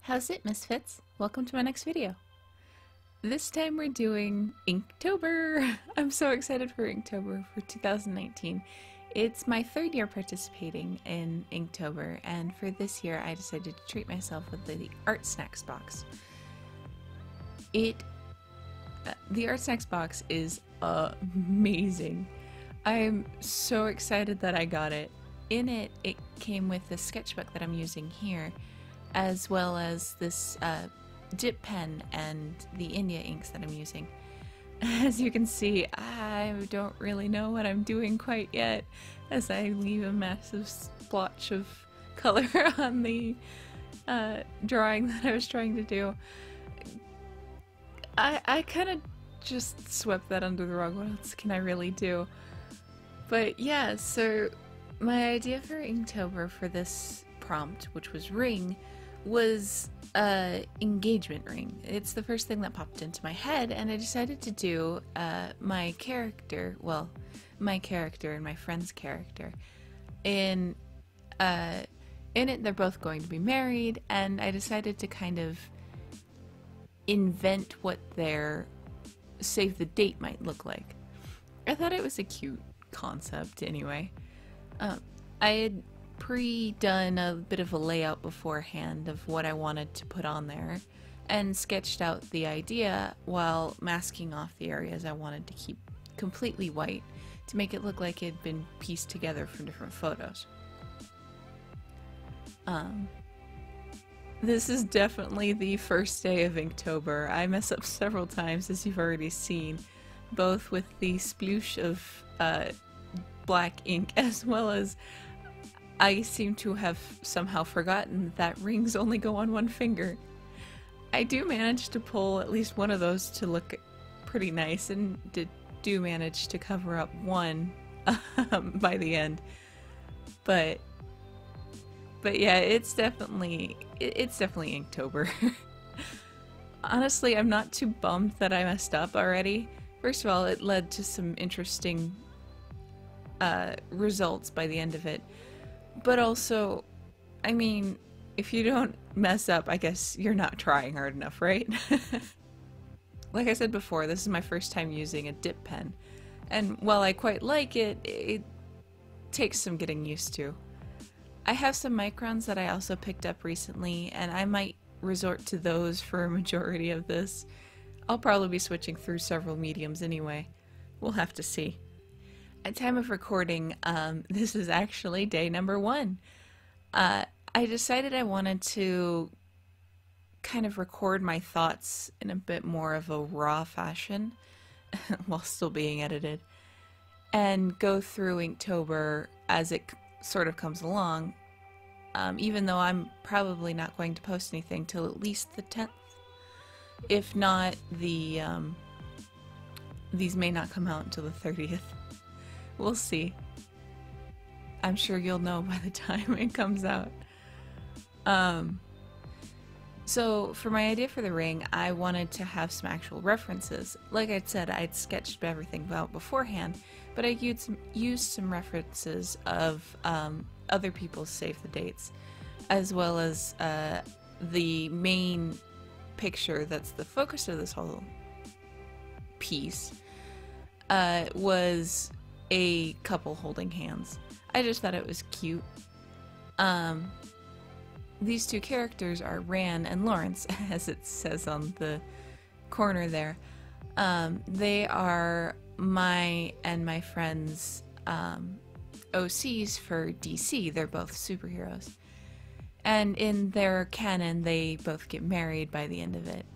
How's it, Misfits? Welcome to my next video. This time we're doing Inktober! I'm so excited for Inktober for 2019. It's my third year participating in Inktober, and for this year I decided to treat myself with the Art Snacks box. The Art Snacks box is amazing. I'm so excited that I got it. In it, it came with the sketchbook that I'm using here, as well as this dip pen and the India inks that I'm using. As you can see, I don't really know what I'm doing quite yet, as I leave a massive splotch of color on the drawing that I was trying to do. I kind of just swept that under the rug. What else can I really do? But yeah, so my idea for Inktober for this prompt, which was ring, was engagement ring. It's the first thing that popped into my head, and I decided to do my character and my friend's character. In it, they're both going to be married, and I decided to kind of invent what their save the date might look like. I thought it was a cute concept anyway. I had pre-done a bit of a layout beforehand of what I wanted to put on there and sketched out the idea while masking off the areas I wanted to keep completely white to make it look like it had been pieced together from different photos. This is definitely the first day of Inktober. I mess up several times, as you've already seen, both with the sploosh of black ink as well as I seem to have somehow forgotten that rings only go on one finger. I do manage to pull at least one of those to look pretty nice, and do manage to cover up one by the end. But yeah, it's definitely Inktober. Honestly, I'm not too bummed that I messed up already. First of all, it led to some interesting results by the end of it. But also, I mean, if you don't mess up, I guess you're not trying hard enough, right? Like I said before, this is my first time using a dip pen, and while I quite like it, it takes some getting used to. I have some microns that I also picked up recently, and I might resort to those for a majority of this. I'll probably be switching through several mediums anyway. We'll have to see. At time of recording, this is actually day number 1. I decided I wanted to kind of record my thoughts in a bit more of a raw fashion while still being edited, and go through Inktober as it sort of comes along, even though I'm probably not going to post anything till at least the 10th. If not, these may not come out until the 30th. We'll see. I'm sure you'll know by the time it comes out. So for my idea for the ring, I wanted to have some actual references. Like I said, I'd sketched everything out beforehand, but I used some references of other people's save the dates, as well as the main picture that's the focus of this whole piece was a couple holding hands. I just thought it was cute. These two characters are Ran and Lawrence, as it says on the corner there. They are my and my friend's OCs for DC. They're both superheroes. And in their canon, they both get married by the end of it.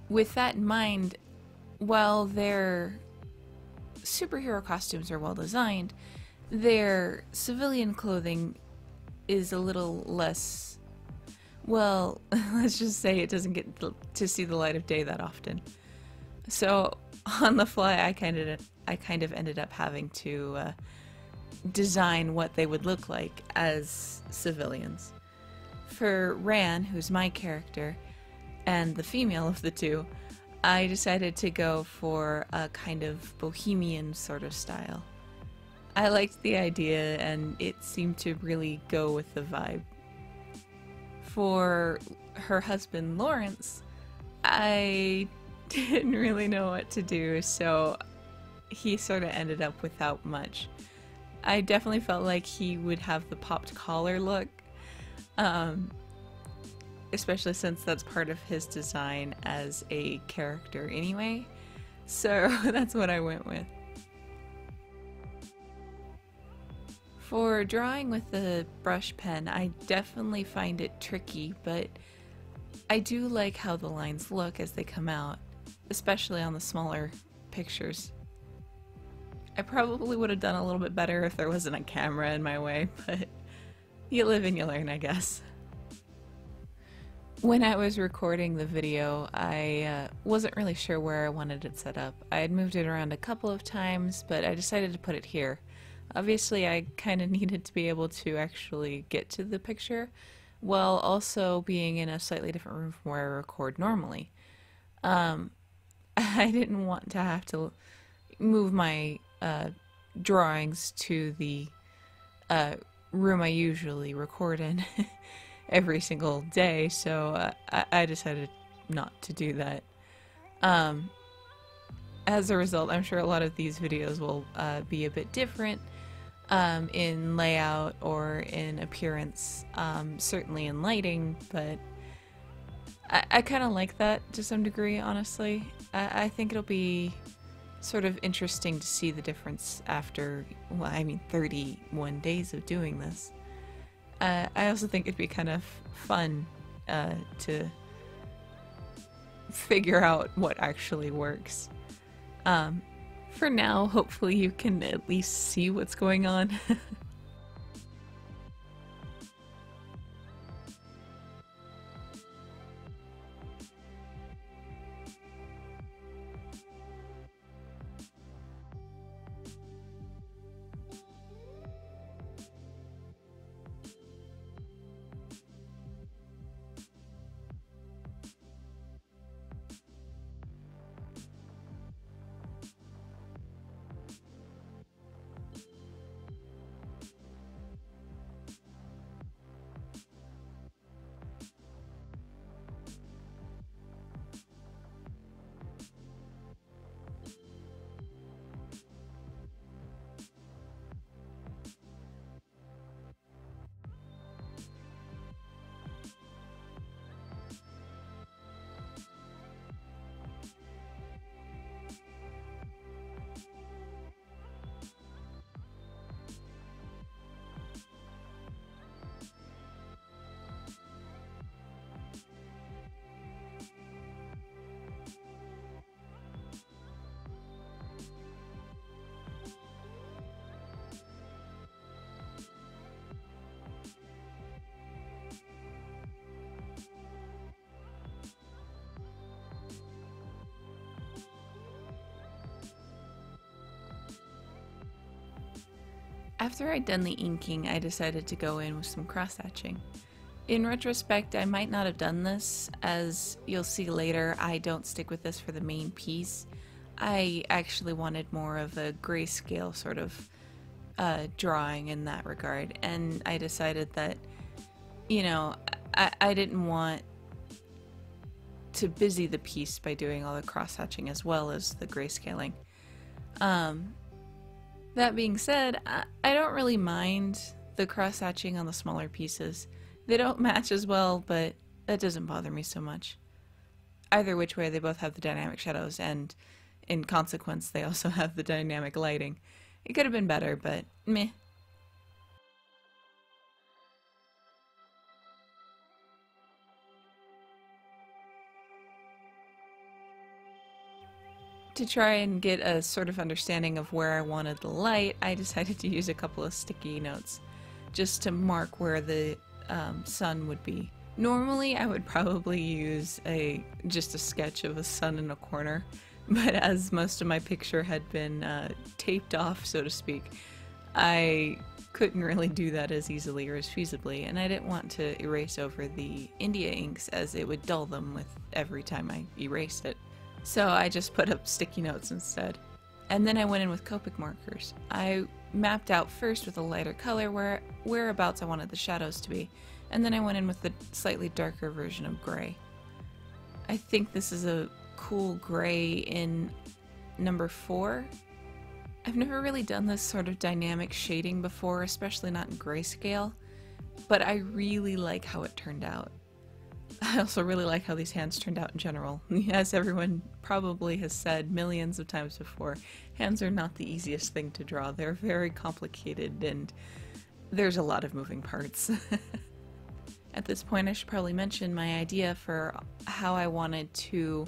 With that in mind, while their superhero costumes are well designed, their civilian clothing is a little less, well, let's just say it doesn't get to see the light of day that often. So on the fly, I kind of ended up having to design what they would look like as civilians. For Ran, who's my character, and the female of the two, I decided to go for a kind of bohemian sort of style. I liked the idea, and it seemed to really go with the vibe. For her husband Lawrence, I didn't really know what to do, so he sort of ended up without much. I definitely felt like he would have the popped collar look, um, especially since that's part of his design as a character anyway. So that's what I went with. For drawing with the brush pen, I definitely find it tricky, but I do like how the lines look as they come out, especially on the smaller pictures. I probably would have done a little bit better if there wasn't a camera in my way, but you live and you learn, I guess. When I was recording the video, I wasn't really sure where I wanted it set up. I had moved it around a couple of times, but I decided to put it here. Obviously, I kind of needed to be able to actually get to the picture, while also being in a slightly different room from where I record normally. I didn't want to have to move my drawings to the room I usually record in every single day, so I decided not to do that. As a result, I'm sure a lot of these videos will be a bit different in layout or in appearance, certainly in lighting, but I kind of like that to some degree, honestly. I think it'll be sort of interesting to see the difference after, well, I mean, 31 days of doing this. I also think it'd be kind of fun to figure out what actually works. For now, hopefully you can at least see what's going on. After I'd done the inking, I decided to go in with some cross-hatching. In retrospect, I might not have done this. As you'll see later, I don't stick with this for the main piece. I actually wanted more of a grayscale sort of drawing in that regard, and I decided that, you know, I didn't want to busy the piece by doing all the cross-hatching as well as the grayscaling. That being said, I don't really mind the cross-hatching on the smaller pieces. They don't match as well, but that doesn't bother me so much. Either which way, they both have the dynamic shadows, and in consequence, they also have the dynamic lighting. It could have been better, but meh. To try and get a sort of understanding of where I wanted the light, I decided to use a couple of sticky notes just to mark where the sun would be. Normally I would probably use just a sketch of a sun in a corner, but as most of my picture had been taped off, so to speak, I couldn't really do that as easily or as feasibly, and I didn't want to erase over the India inks as it would dull them with every time I erased it. So I just put up sticky notes instead. And then I went in with Copic markers. I mapped out first with a lighter color whereabouts I wanted the shadows to be, And then I went in with the slightly darker version of gray. I think this is a cool gray in number 4. I've never really done this sort of dynamic shading before, especially not in grayscale, but I really like how it turned out. I also really like how these hands turned out in general. As everyone probably has said millions of times before, hands are not the easiest thing to draw. They're very complicated and there's a lot of moving parts. At this point, I should probably mention my idea for how I wanted to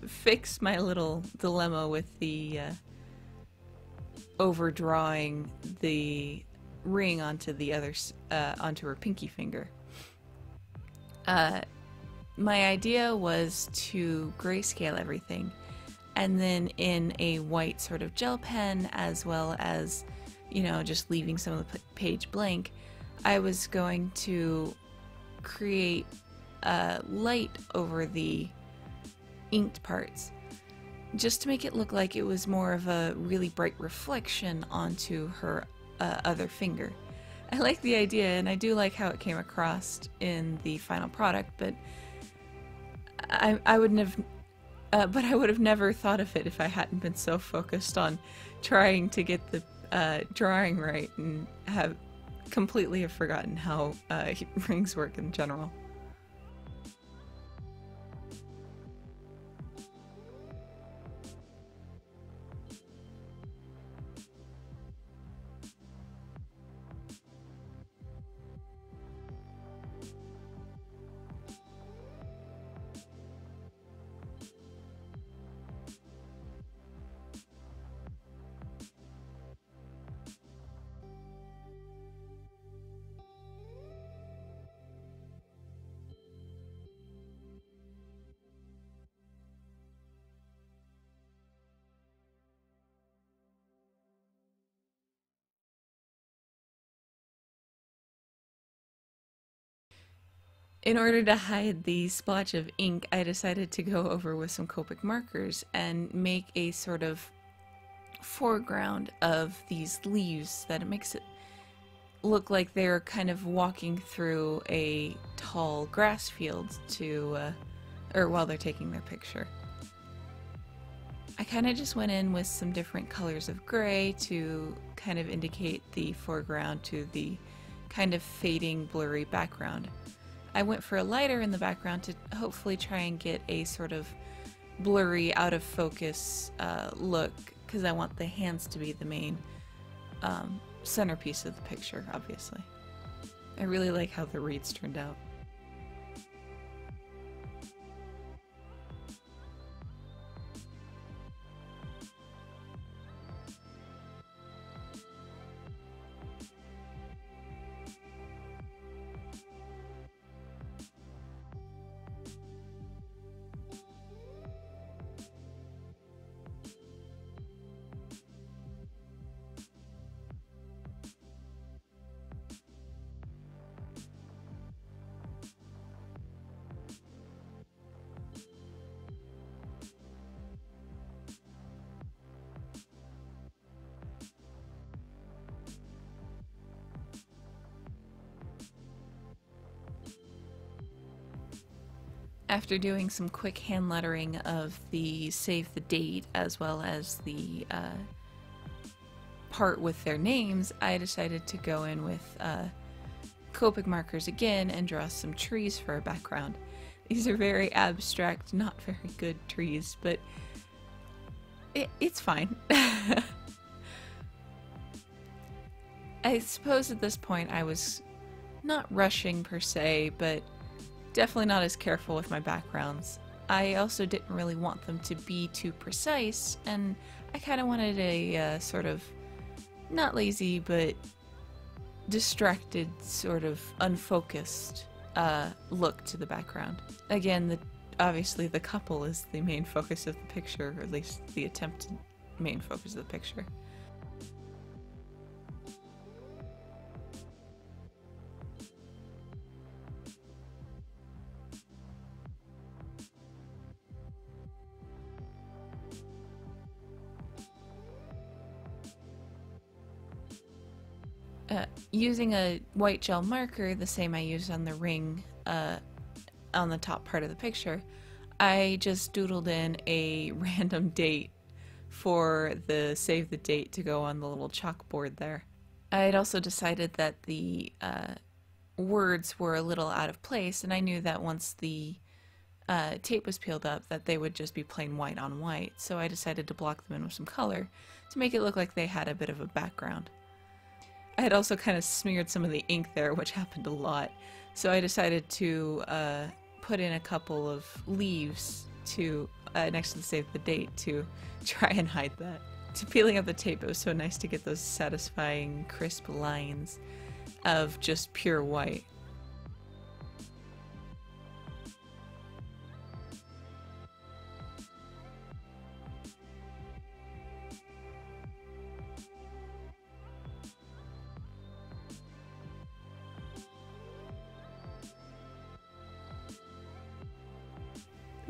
fix my little dilemma with the overdrawing the ring onto the other onto her pinky finger. My idea was to grayscale everything, and then in a white sort of gel pen, as well as, you know, just leaving some of the page blank, I was going to create light over the inked parts, just to make it look like it was more of a really bright reflection onto her other finger. I like the idea, and I do like how it came across in the final product, but I wouldn't have, but I would have never thought of it if I hadn't been so focused on trying to get the drawing right, and have completely forgotten how rings work in general. In order to hide the splotch of ink, I decided to go over with some Copic markers and make a sort of foreground of these leaves that it makes it look like they're kind of walking through a tall grass field or while they're taking their picture. I kind of just went in with some different colors of gray to kind of indicate the foreground to the kind of fading, blurry background. I went for a lighter in the background to hopefully try and get a sort of blurry, out of focus look, because I want the hands to be the main centerpiece of the picture, obviously. I really like how the reeds turned out. After doing some quick hand lettering of the save the date as well as the part with their names, I decided to go in with Copic markers again and draw some trees for a background. These are very abstract, not very good trees, but it's fine. I suppose at this point I was not rushing per se, but definitely not as careful with my backgrounds. I also didn't really want them to be too precise, and I kind of wanted a sort of, not lazy, but distracted, sort of unfocused look to the background. Again, obviously the couple is the main focus of the picture, or at least the attempted main focus of the picture. using a white gel marker, the same I used on the ring on the top part of the picture, I just doodled in a random date for the save the date to go on the little chalkboard there. I had also decided that the words were a little out of place, and I knew that once the tape was peeled up that they would just be plain white on white, so I decided to block them in with some color to make it look like they had a bit of a background. I had also kind of smeared some of the ink there, which happened a lot, so I decided to put in a couple of leaves to next to the save the date to try and hide that. To peeling up the tape, it was so nice to get those satisfying crisp lines of just pure white.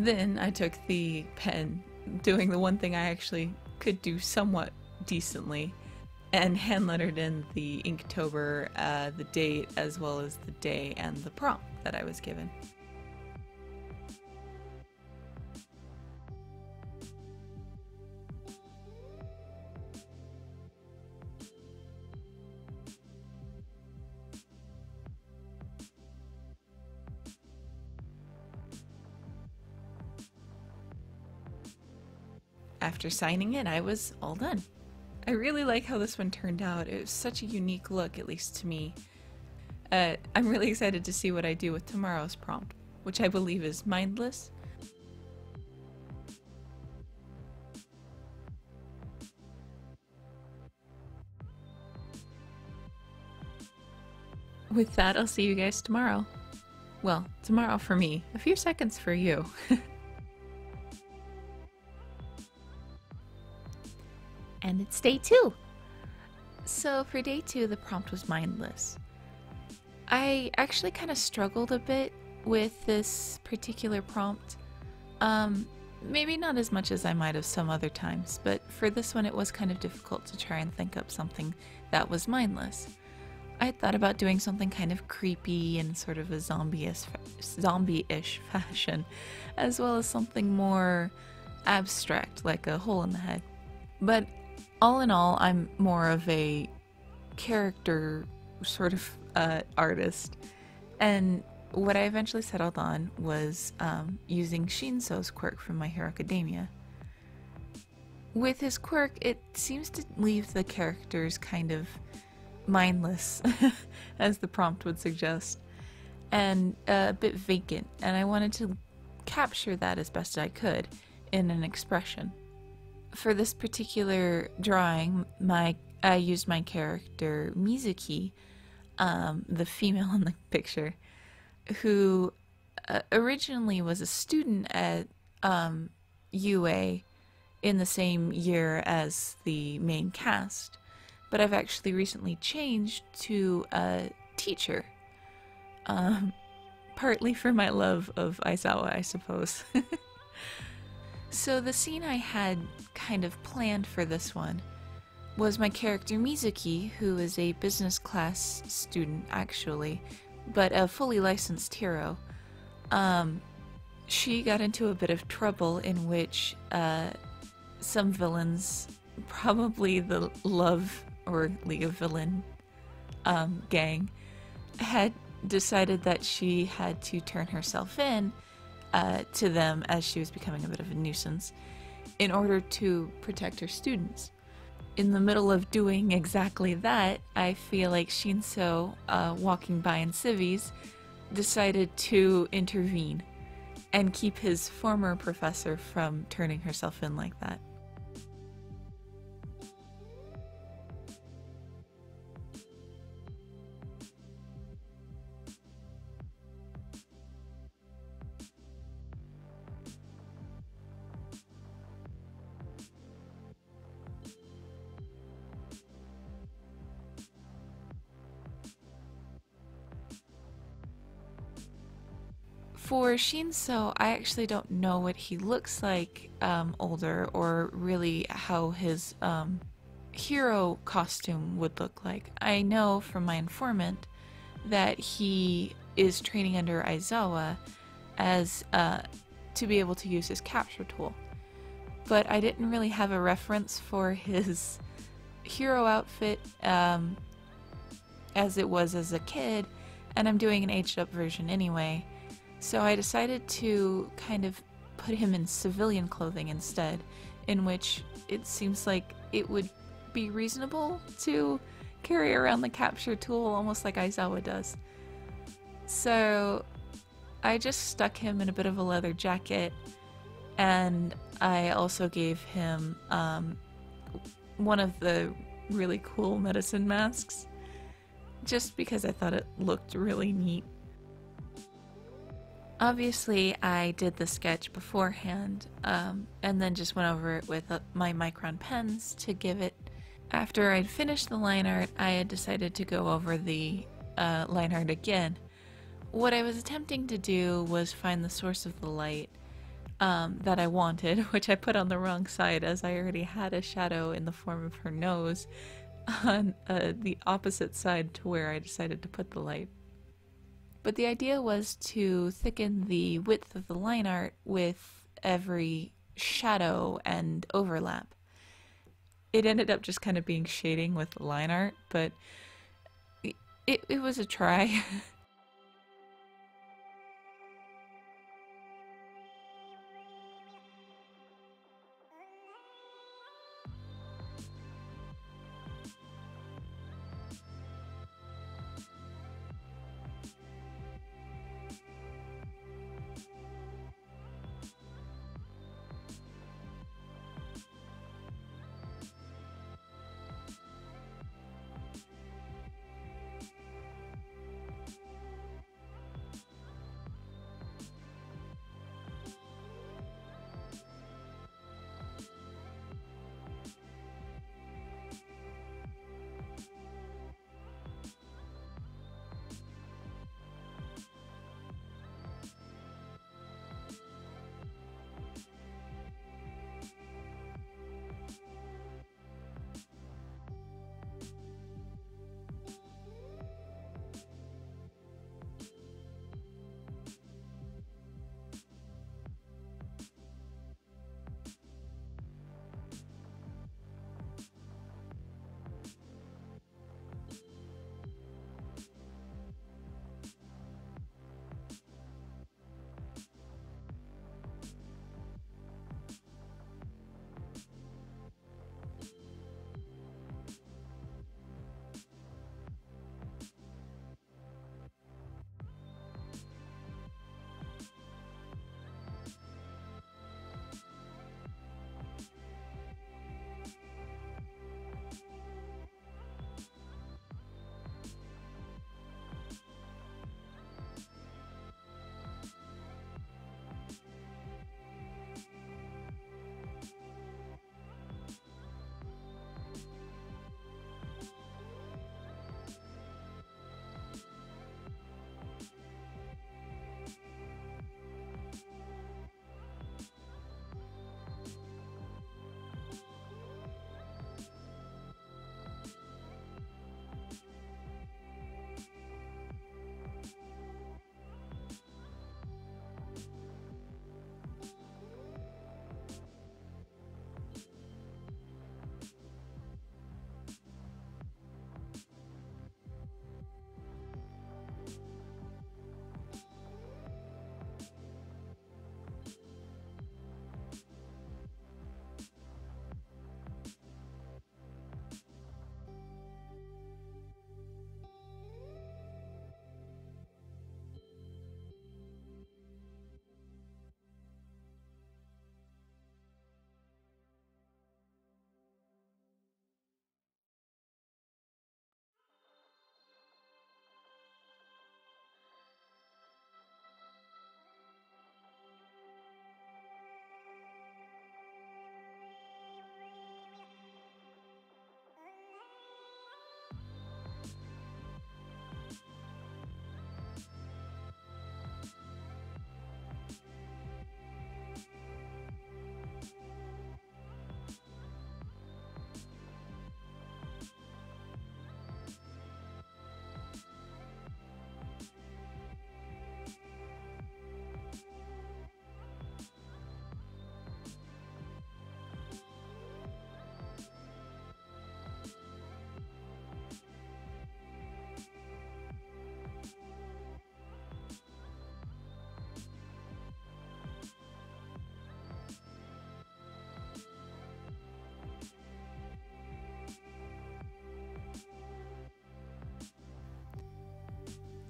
Then I took the pen, doing the one thing I actually could do somewhat decently, and hand lettered in the Inktober, the date, as well as the day and the prompt that I was given. After signing it, I was all done. I really like how this one turned out. It was such a unique look, at least to me. I'm really excited to see what I do with tomorrow's prompt, which I believe is mindless. With that, I'll see you guys tomorrow. Well, tomorrow for me, a few seconds for you. And it's day 2. So for day 2, the prompt was mindless. I actually kind of struggled a bit with this particular prompt. Maybe not as much as I might have some other times, but for this one it was kind of difficult to try and think up something that was mindless. I had thought about doing something kind of creepy and sort of a zombie-ish fashion, as well as something more abstract, like a hole in the head. But all in all, I'm more of a character sort of artist, and what I eventually settled on was using Shinso's quirk from My Hero Academia. With his quirk, it seems to leave the characters kind of mindless, as the prompt would suggest, and a bit vacant, and I wanted to capture that as best I could in an expression. For this particular drawing, I used my character Mizuki, the female in the picture, who originally was a student at UA in the same year as the main cast, but I've actually recently changed to a teacher, partly for my love of Aizawa, I suppose. So the scene I had kind of planned for this one was my character Mizuki, who is a business class student actually, but a fully licensed hero. She got into a bit of trouble in which some villains, probably the Love or League of Villain gang, had decided that she had to turn herself in to them as she was becoming a bit of a nuisance in order to protect her students. In the middle of doing exactly that, I feel like Shinso, walking by in civvies, decided to intervene and keep his former professor from turning herself in like that. For Shinso, I actually don't know what he looks like older, or really how his hero costume would look like. I know from my informant that he is training under Aizawa as to be able to use his capture tool. But I didn't really have a reference for his hero outfit as it was as a kid, and I'm doing an aged up version anyway. So I decided to kind of put him in civilian clothing instead, in which it seems like it would be reasonable to carry around the capture tool almost like Aizawa does. So I just stuck him in a bit of a leather jacket, and I also gave him one of the really cool medicine masks, just because I thought it looked really neat. Obviously, I did the sketch beforehand, and then just went over it with my Micron pens to give it. After I'd finished the line art, I had decided to go over the line art again. What I was attempting to do was find the source of the light that I wanted, which I put on the wrong side as I already had a shadow in the form of her nose on the opposite side to where I decided to put the light. But the idea was to thicken the width of the line art with every shadow and overlap. It ended up just kind of being shading with the line art, but it was a try.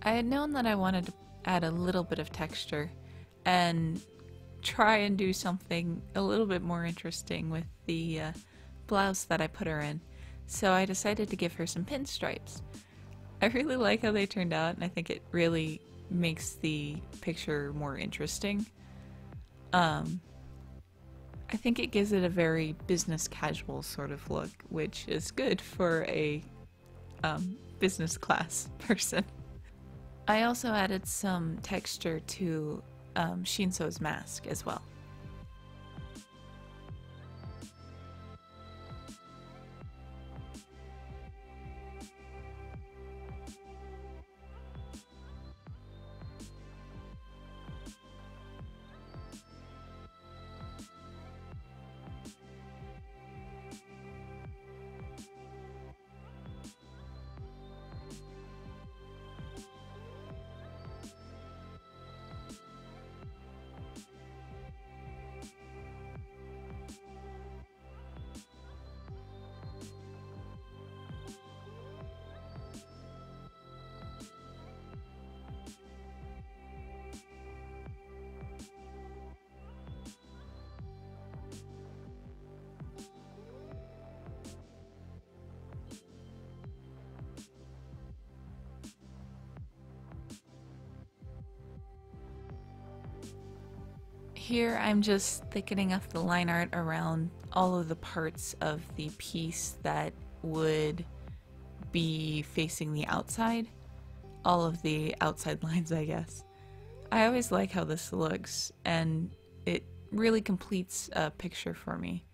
I had known that I wanted to add a little bit of texture and try and do something a little bit more interesting with the blouse that I put her in. So I decided to give her some pinstripes. I really like how they turned out, and I think it really makes the picture more interesting. I think it gives it a very business casual sort of look, which is good for a business class person. I also added some texture to Shinso's mask as well. Here I'm just thickening up the line art around all of the parts of the piece that would be facing the outside. All of the outside lines, I guess. I always like how this looks, and it really completes a picture for me.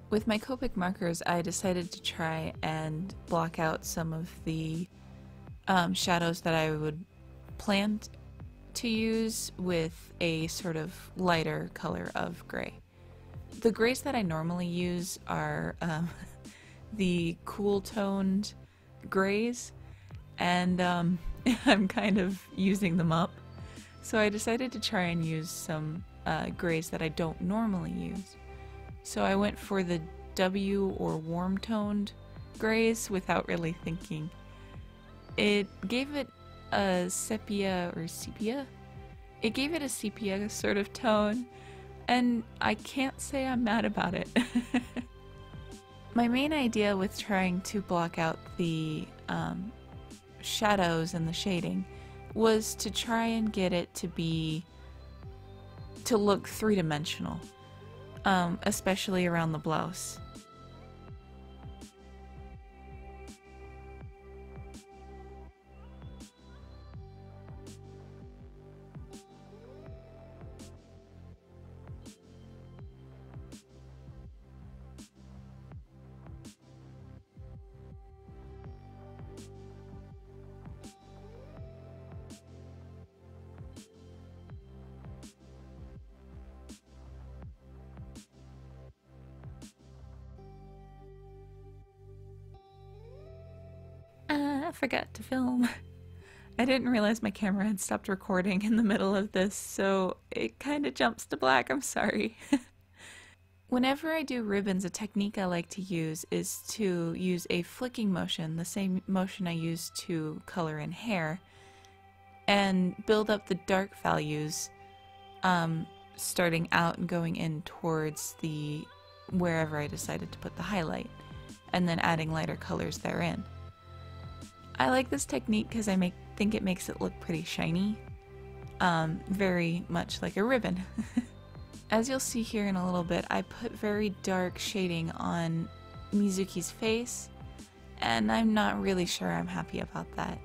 With my Copic markers, I decided to try and block out some of the shadows that I would plan to use with a sort of lighter color of gray. The grays that I normally use are the cool toned grays, and I'm kind of using them up. So I decided to try and use some grays that I don't normally use. So I went for the W or warm toned grays without really thinking. It gave it a sepia or sepia? It gave it a sepia sort of tone, and I can't say I'm mad about it. My main idea with trying to block out the shadows and the shading was to try and get it to look three-dimensional. Especially around the blouse. I forgot to film. I didn't realize my camera had stopped recording in the middle of this, so it kind of jumps to black. I'm sorry. Whenever I do ribbons, a technique I like to use is to use a flicking motion, the same motion I use to color in hair, and build up the dark values, starting out and going in towards the wherever I decided to put the highlight, and then adding lighter colors therein. I like this technique because I think it makes it look pretty shiny, very much like a ribbon. As you'll see here in a little bit, I put very dark shading on Mizuki's face, and I'm not really sure I'm happy about that.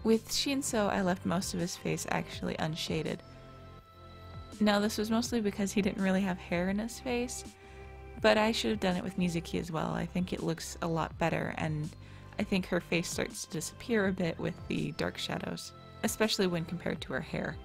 With Shinso, I left most of his face actually unshaded. Now, this was mostly because he didn't really have hair in his face, but I should have done it with Mizuki as well. I think it looks a lot better, and I think her face starts to disappear a bit with the dark shadows, especially when compared to her hair.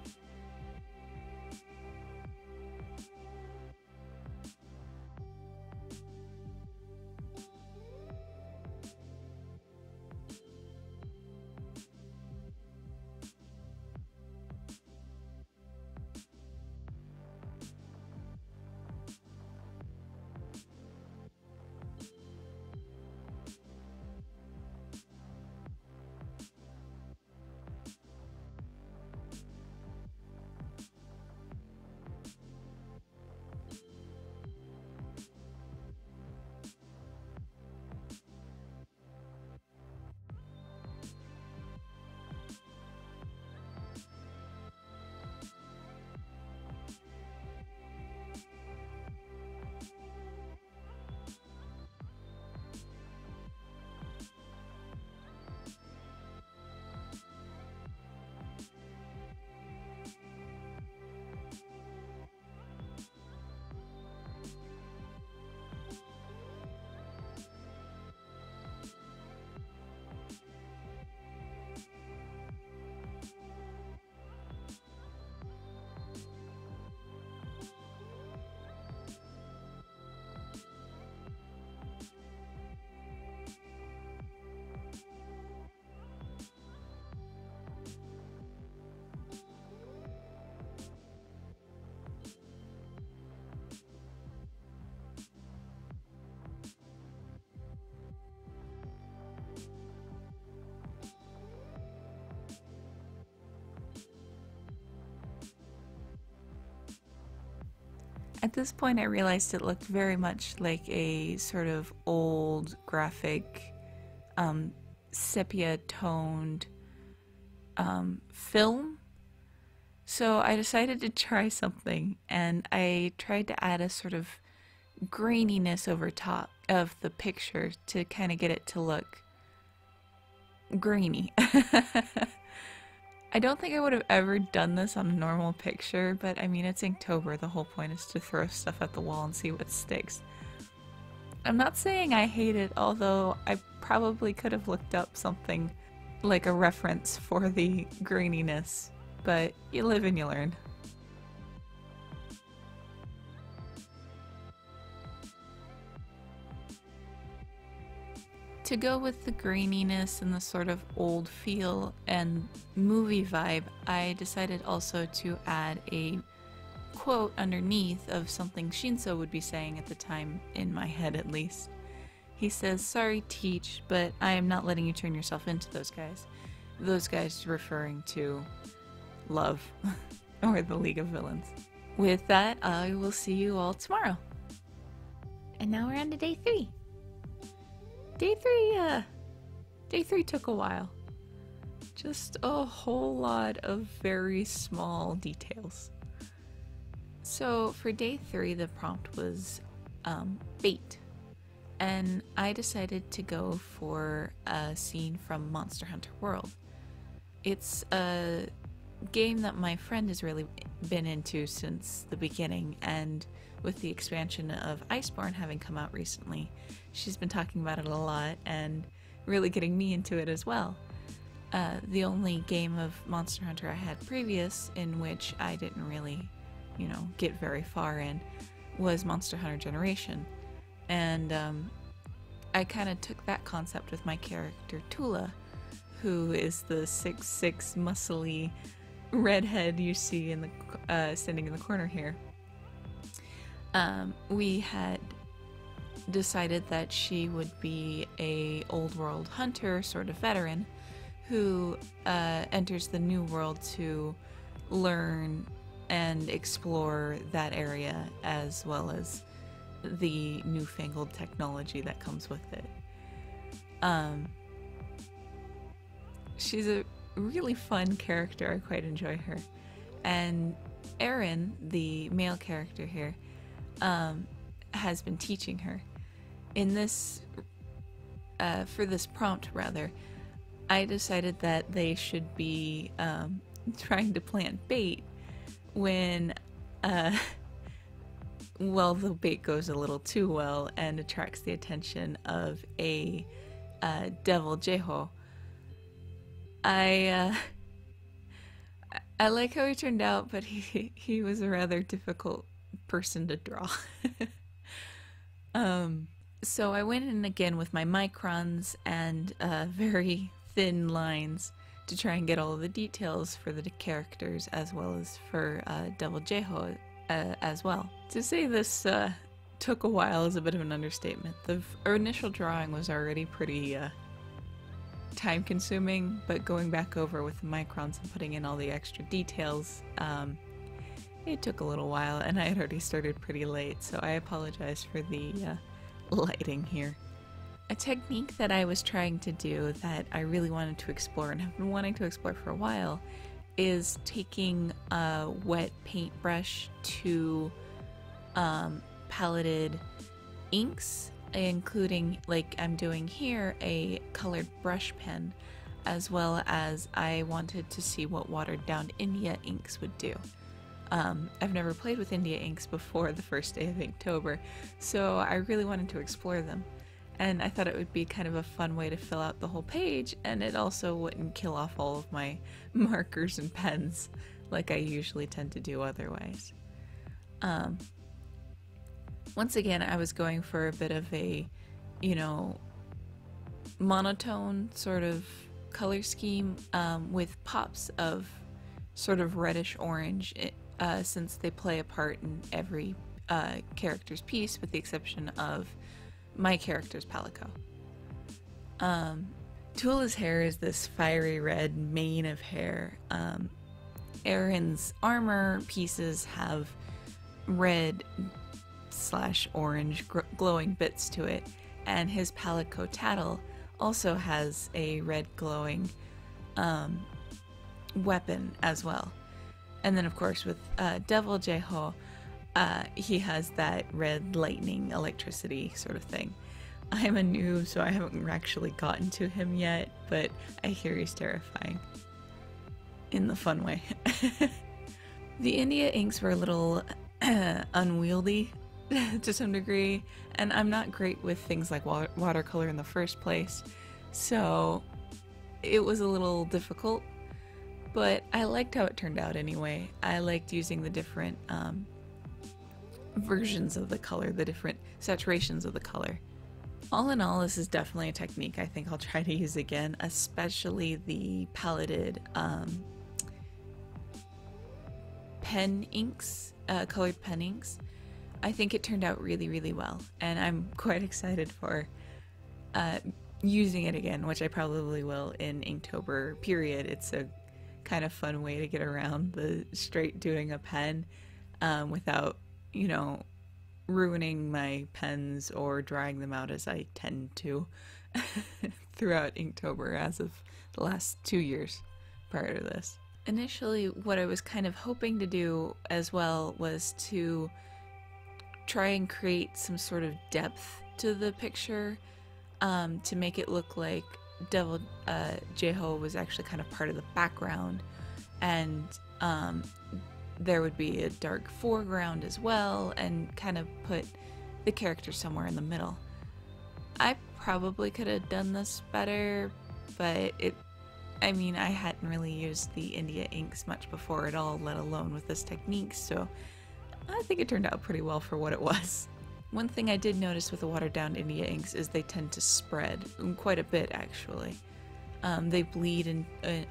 At this point, I realized it looked very much like a sort of old graphic, sepia-toned film. So I decided to try something, and I tried to add a sort of graininess over top of the picture to kind of get it to look grainy. I don't think I would have ever done this on a normal picture, but I mean, it's Inktober. The whole point is to throw stuff at the wall and see what sticks. I'm not saying I hate it, although I probably could have looked up something like a reference for the graininess, but you live and you learn. To go with the graininess and the sort of old feel and movie vibe, I decided also to add a quote underneath of something Shinso would be saying at the time, in my head at least. He says, "Sorry, Teach, but I am not letting you turn yourself into those guys." Those guys referring to Love, or the League of Villains. With that, I will see you all tomorrow. And now we're on to day 3. Day three took a while. Just a whole lot of very small details. So for day 3, the prompt was bait. And I decided to go for a scene from Monster Hunter World. It's a game that my friend has really been into since the beginning, and with the expansion of Iceborne having come out recently, she's been talking about it a lot and really getting me into it as well. The only game of Monster Hunter I had previous in which I didn't really, get very far in was Monster Hunter Generation. And I kind of took that concept with my character Tula, who is the 6'6" muscly redhead you see in the standing in the corner here. we had decided that she would be a old world hunter, sort of veteran, who enters the new world to learn and explore that area, as well as the newfangled technology that comes with it. She's a really fun character. I quite enjoy her. And Aaron, the male character here, has been teaching her. In this, for this prompt rather, I decided that they should be trying to plant bait when, well, the bait goes a little too well and attracts the attention of a devil Jeho. I like how he turned out, but he was a rather difficult person to draw. So I went in again with my microns and very thin lines to try and get all of the details for the characters, as well as for Devil Jeho as well. To say this took a while is a bit of an understatement. The initial drawing was already pretty time consuming, but going back over with the microns and putting in all the extra details, it took a little while, and I had already started pretty late, so I apologize for the lighting here. A technique that I was trying to do that I really wanted to explore and have been wanting to explore for a while is taking a wet paintbrush to paletted inks, including, like I'm doing here, a colored brush pen, as well as I wanted to see what watered down India inks would do. I've never played with India inks before the first day of Inktober, so I really wanted to explore them. And I thought it would be kind of a fun way to fill out the whole page, and it also wouldn't kill off all of my markers and pens like I usually tend to do otherwise. Once again, I was going for a bit of a, monotone sort of color scheme with pops of sort of reddish orange, since they play a part in every character's piece, with the exception of my character's Palico. Tula's hair is this fiery red mane of hair. Aaron's armor pieces have red / orange glowing bits to it, and his Palico Tattle also has a red glowing weapon as well. And then of course with Devil Jeho, he has that red lightning electricity sort of thing. I'm a noob, so I haven't actually gotten to him yet, but I hear he's terrifying. In the fun way. The India inks were a little unwieldy to some degree, and I'm not great with things like watercolor in the first place, so it was a little difficult, but I liked how it turned out anyway. I liked using the different versions of the color, the different saturations of the color. All in all, this is definitely a technique I think I'll try to use again, especially the paletted pen inks, colored pen inks. I think it turned out really, really well, and I'm quite excited for using it again, which I probably will in Inktober period. It's a kind of fun way to get around the straight doing a pen without, ruining my pens or drying them out as I tend to throughout Inktober as of the last 2 years prior to this. Initially, what I was kind of hoping to do as well was to try and create some sort of depth to the picture, to make it look like Devil Jeho was actually kind of part of the background, and there would be a dark foreground as well, and kind of put the character somewhere in the middle. I probably could have done this better, but I hadn't really used the India inks much before at all, let alone with this technique, so I think it turned out pretty well for what it was. One thing I did notice with the watered down India inks is they tend to spread quite a bit, actually. They bleed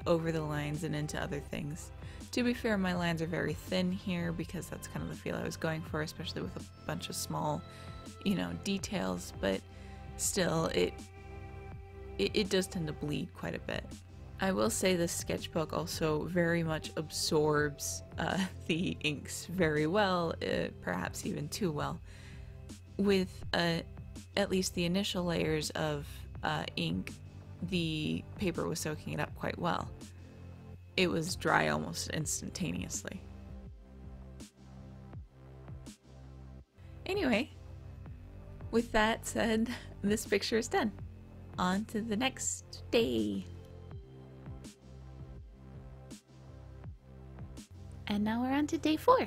over the lines and into other things. To be fair, my lines are very thin here because that's kind of the feel I was going for, especially with a bunch of small, details, but still, it does tend to bleed quite a bit. I will say this sketchbook also very much absorbs the inks very well, perhaps even too well. With at least the initial layers of ink, the paper was soaking it up quite well. It was dry almost instantaneously. Anyway, with that said, this picture is done. On to the next day. And now we're on to day 4.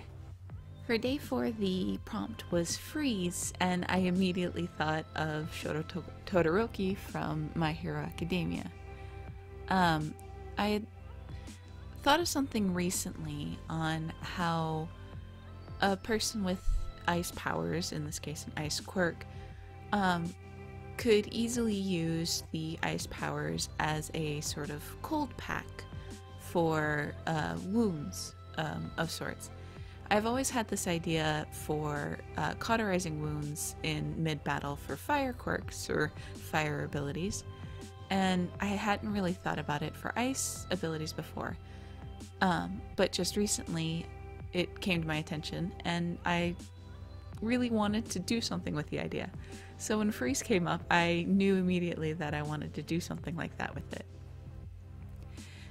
For day 4, the prompt was freeze, and I immediately thought of Shoro Todoroki from My Hero Academia. I had thought of something recently on how a person with ice powers, in this case an ice quirk, could easily use the ice powers as a sort of cold pack for wounds of sorts. I've always had this idea for cauterizing wounds in mid-battle for fire quirks or fire abilities, and I hadn't really thought about it for ice abilities before. But just recently it came to my attention and I really wanted to do something with the idea. So when freeze came up, I knew immediately that I wanted to do something like that with it.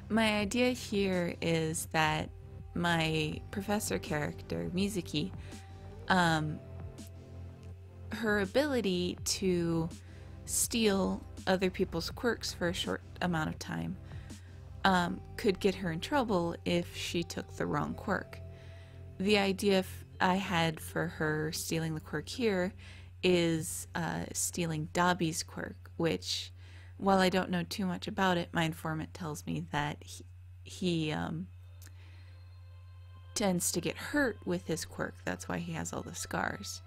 My idea here is that my professor character, Mizuki, her ability to steal other people's quirks for a short amount of time could get her in trouble if she took the wrong quirk. The idea I had for her stealing the quirk here is stealing Dabi's quirk, which, while I don't know too much about it, my informant tells me that he tends to get hurt with his quirk. That's why he has all the scars.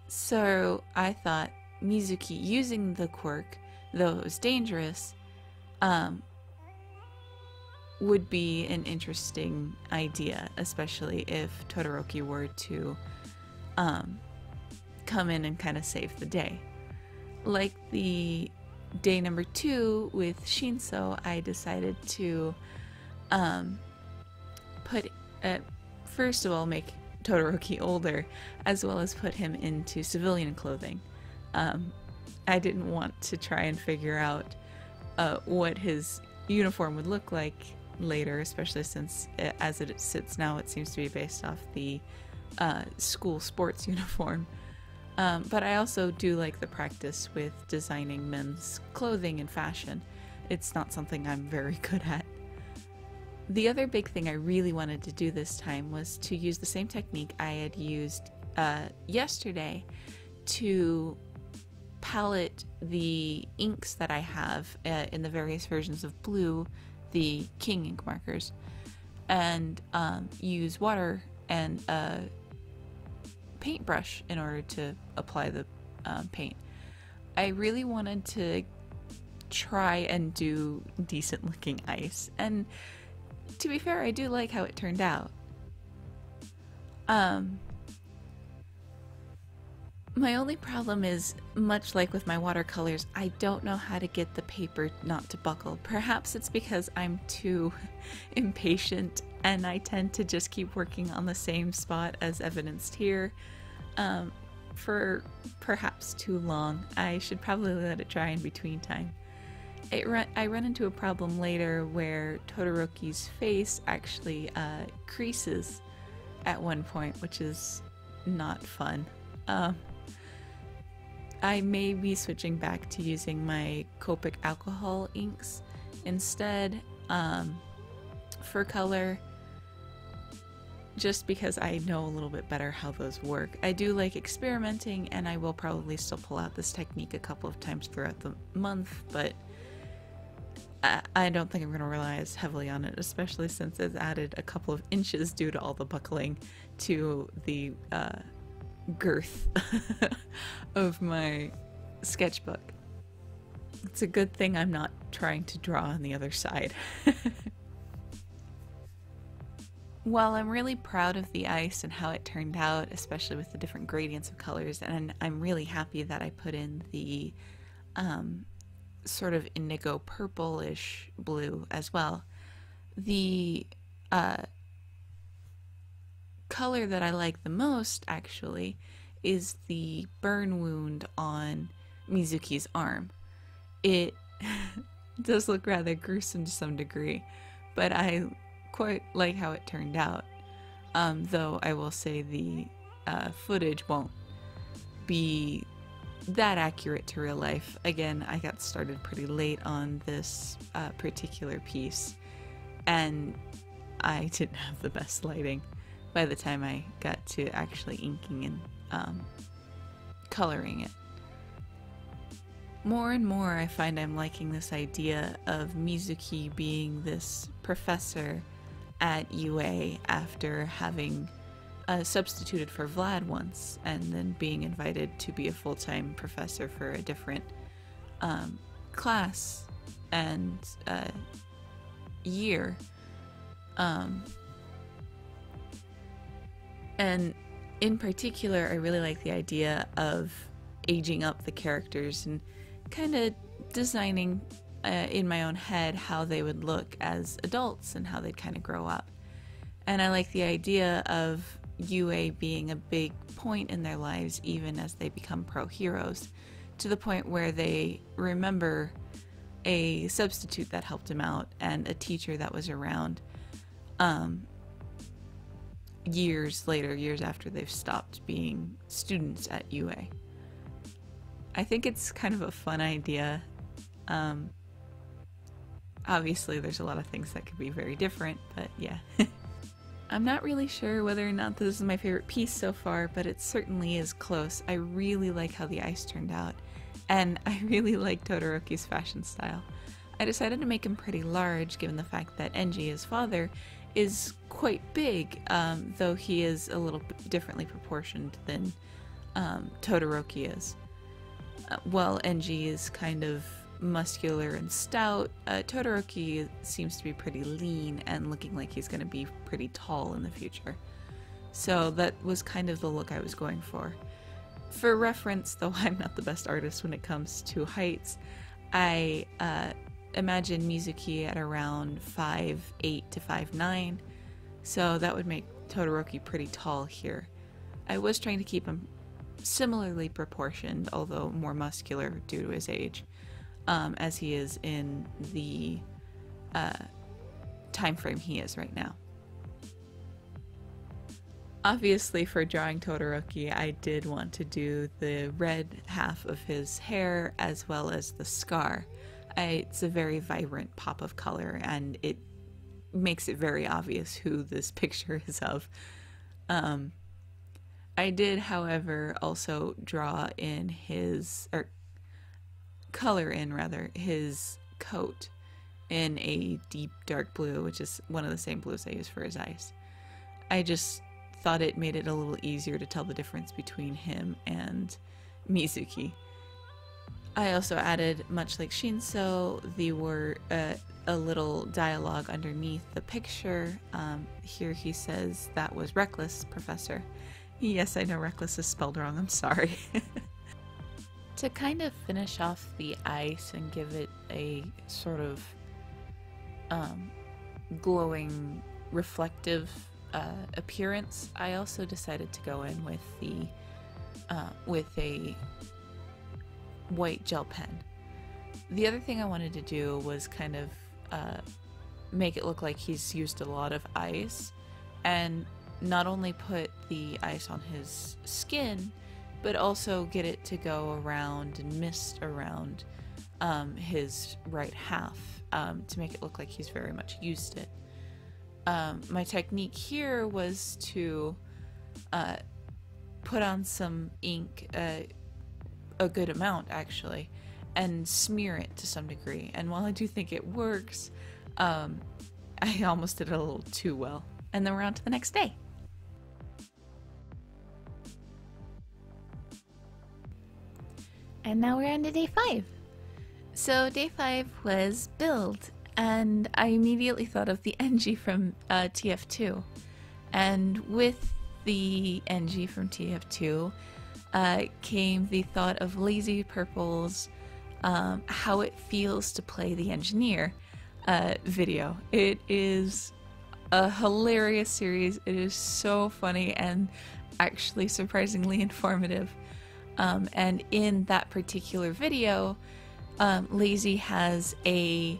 So I thought Mizuki using the quirk, though it was dangerous, would be an interesting idea, especially if Todoroki were to come in and kind of save the day. Like the day number 2 with Shinso, I decided to first of all make Todoroki older, as well as put him into civilian clothing. I didn't want to try and figure out what his uniform would look like later, especially since as it sits now it seems to be based off the school sports uniform. But I also do like the practice with designing men's clothing and fashion. It's not something I'm very good at. The other big thing I really wanted to do this time was to use the same technique I had used yesterday to palette the inks that I have in the various versions of blue, the King ink markers, and use water and a paintbrush in order to apply the paint. I really wanted to try and do decent looking ice, and to be fair, I do like how it turned out. My only problem is, much like with my watercolors, I don't know how to get the paper not to buckle. Perhaps it's because I'm too impatient and I tend to just keep working on the same spot as evidenced here for perhaps too long. I should probably let it dry in between time. I run into a problem later where Todoroki's face actually creases at one point, which is not fun. I may be switching back to using my Copic alcohol inks instead for color, just because I know a little bit better how those work. I do like experimenting, and I will probably still pull out this technique a couple of times throughout the month, but I don't think I'm going to rely as heavily on it, especially since it's added a couple of inches due to all the buckling to the girth of my sketchbook. It's a good thing I'm not trying to draw on the other side. While I'm really proud of the ice and how it turned out, especially with the different gradients of colors, and I'm really happy that I put in the sort of indigo purplish blue as well, the color that I like the most actually is the burn wound on Mizuki's arm. It does look rather gruesome to some degree, but I quite like how it turned out. Though I will say the footage won't be that accurate to real life. Again, I got started pretty late on this particular piece, and I didn't have the best lighting by the time I got to actually inking and coloring it. More and more I find I'm liking this idea of Mizuki being this professor at UA after having substituted for Vlad once and then being invited to be a full-time professor for a different class and year. And in particular, I really like the idea of aging up the characters and kind of designing in my own head how they would look as adults and how they'd kind of grow up. And I like the idea of UA being a big point in their lives even as they become pro heroes, to the point where they remember a substitute that helped them out and a teacher that was around years later, years after they've stopped being students at UA. I think it's kind of a fun idea. Obviously there's a lot of things that could be very different, but yeah. I'm not really sure whether or not this is my favorite piece so far, but it certainly is close. I really like how the ice turned out, and I really like Todoroki's fashion style. I decided to make him pretty large given the fact that Enji, his father, is quite big, though he is a little bit differently proportioned than Todoroki is. While Enji is kind of muscular and stout, Todoroki seems to be pretty lean and looking like he's going to be pretty tall in the future. So that was kind of the look I was going for. For reference, though I'm not the best artist when it comes to heights, I imagine Mizuki at around 5'8" to 5'9", so that would make Todoroki pretty tall here. I was trying to keep him similarly proportioned, although more muscular due to his age, as he is in the time frame he is right now. Obviously, for drawing Todoroki, I did want to do the red half of his hair as well as the scar. It's a very vibrant pop of color, and it makes it very obvious who this picture is of. I did, however, also draw in his, or color in rather, his coat in a deep dark blue, which is one of the same blues I use for his eyes. I just thought it made it a little easier to tell the difference between him and Mizuki. I also added, much like Shinso, the word, a little dialogue underneath the picture. Here he says, "That was reckless, Professor." Yes, I know reckless is spelled wrong, I'm sorry. To kind of finish off the ice and give it a sort of glowing, reflective appearance, I also decided to go in with the with a white gel pen. The other thing I wanted to do was kind of make it look like he's used a lot of ice, and not only put the ice on his skin, but also get it to go around and mist around his right half to make it look like he's very much used it. My technique here was to put on some ink, a good amount actually, and smear it to some degree. And while I do think it works, I almost did it a little too well. And then we're on to the next day. And now we're on to day 5. So day 5 was build, and I immediately thought of the Enji from TF2. And with the NG from TF2 came the thought of Lazy Purple's How It Feels to Play the Engineer video. It is a hilarious series. It is so funny and actually surprisingly informative. And in that particular video, Lazy has a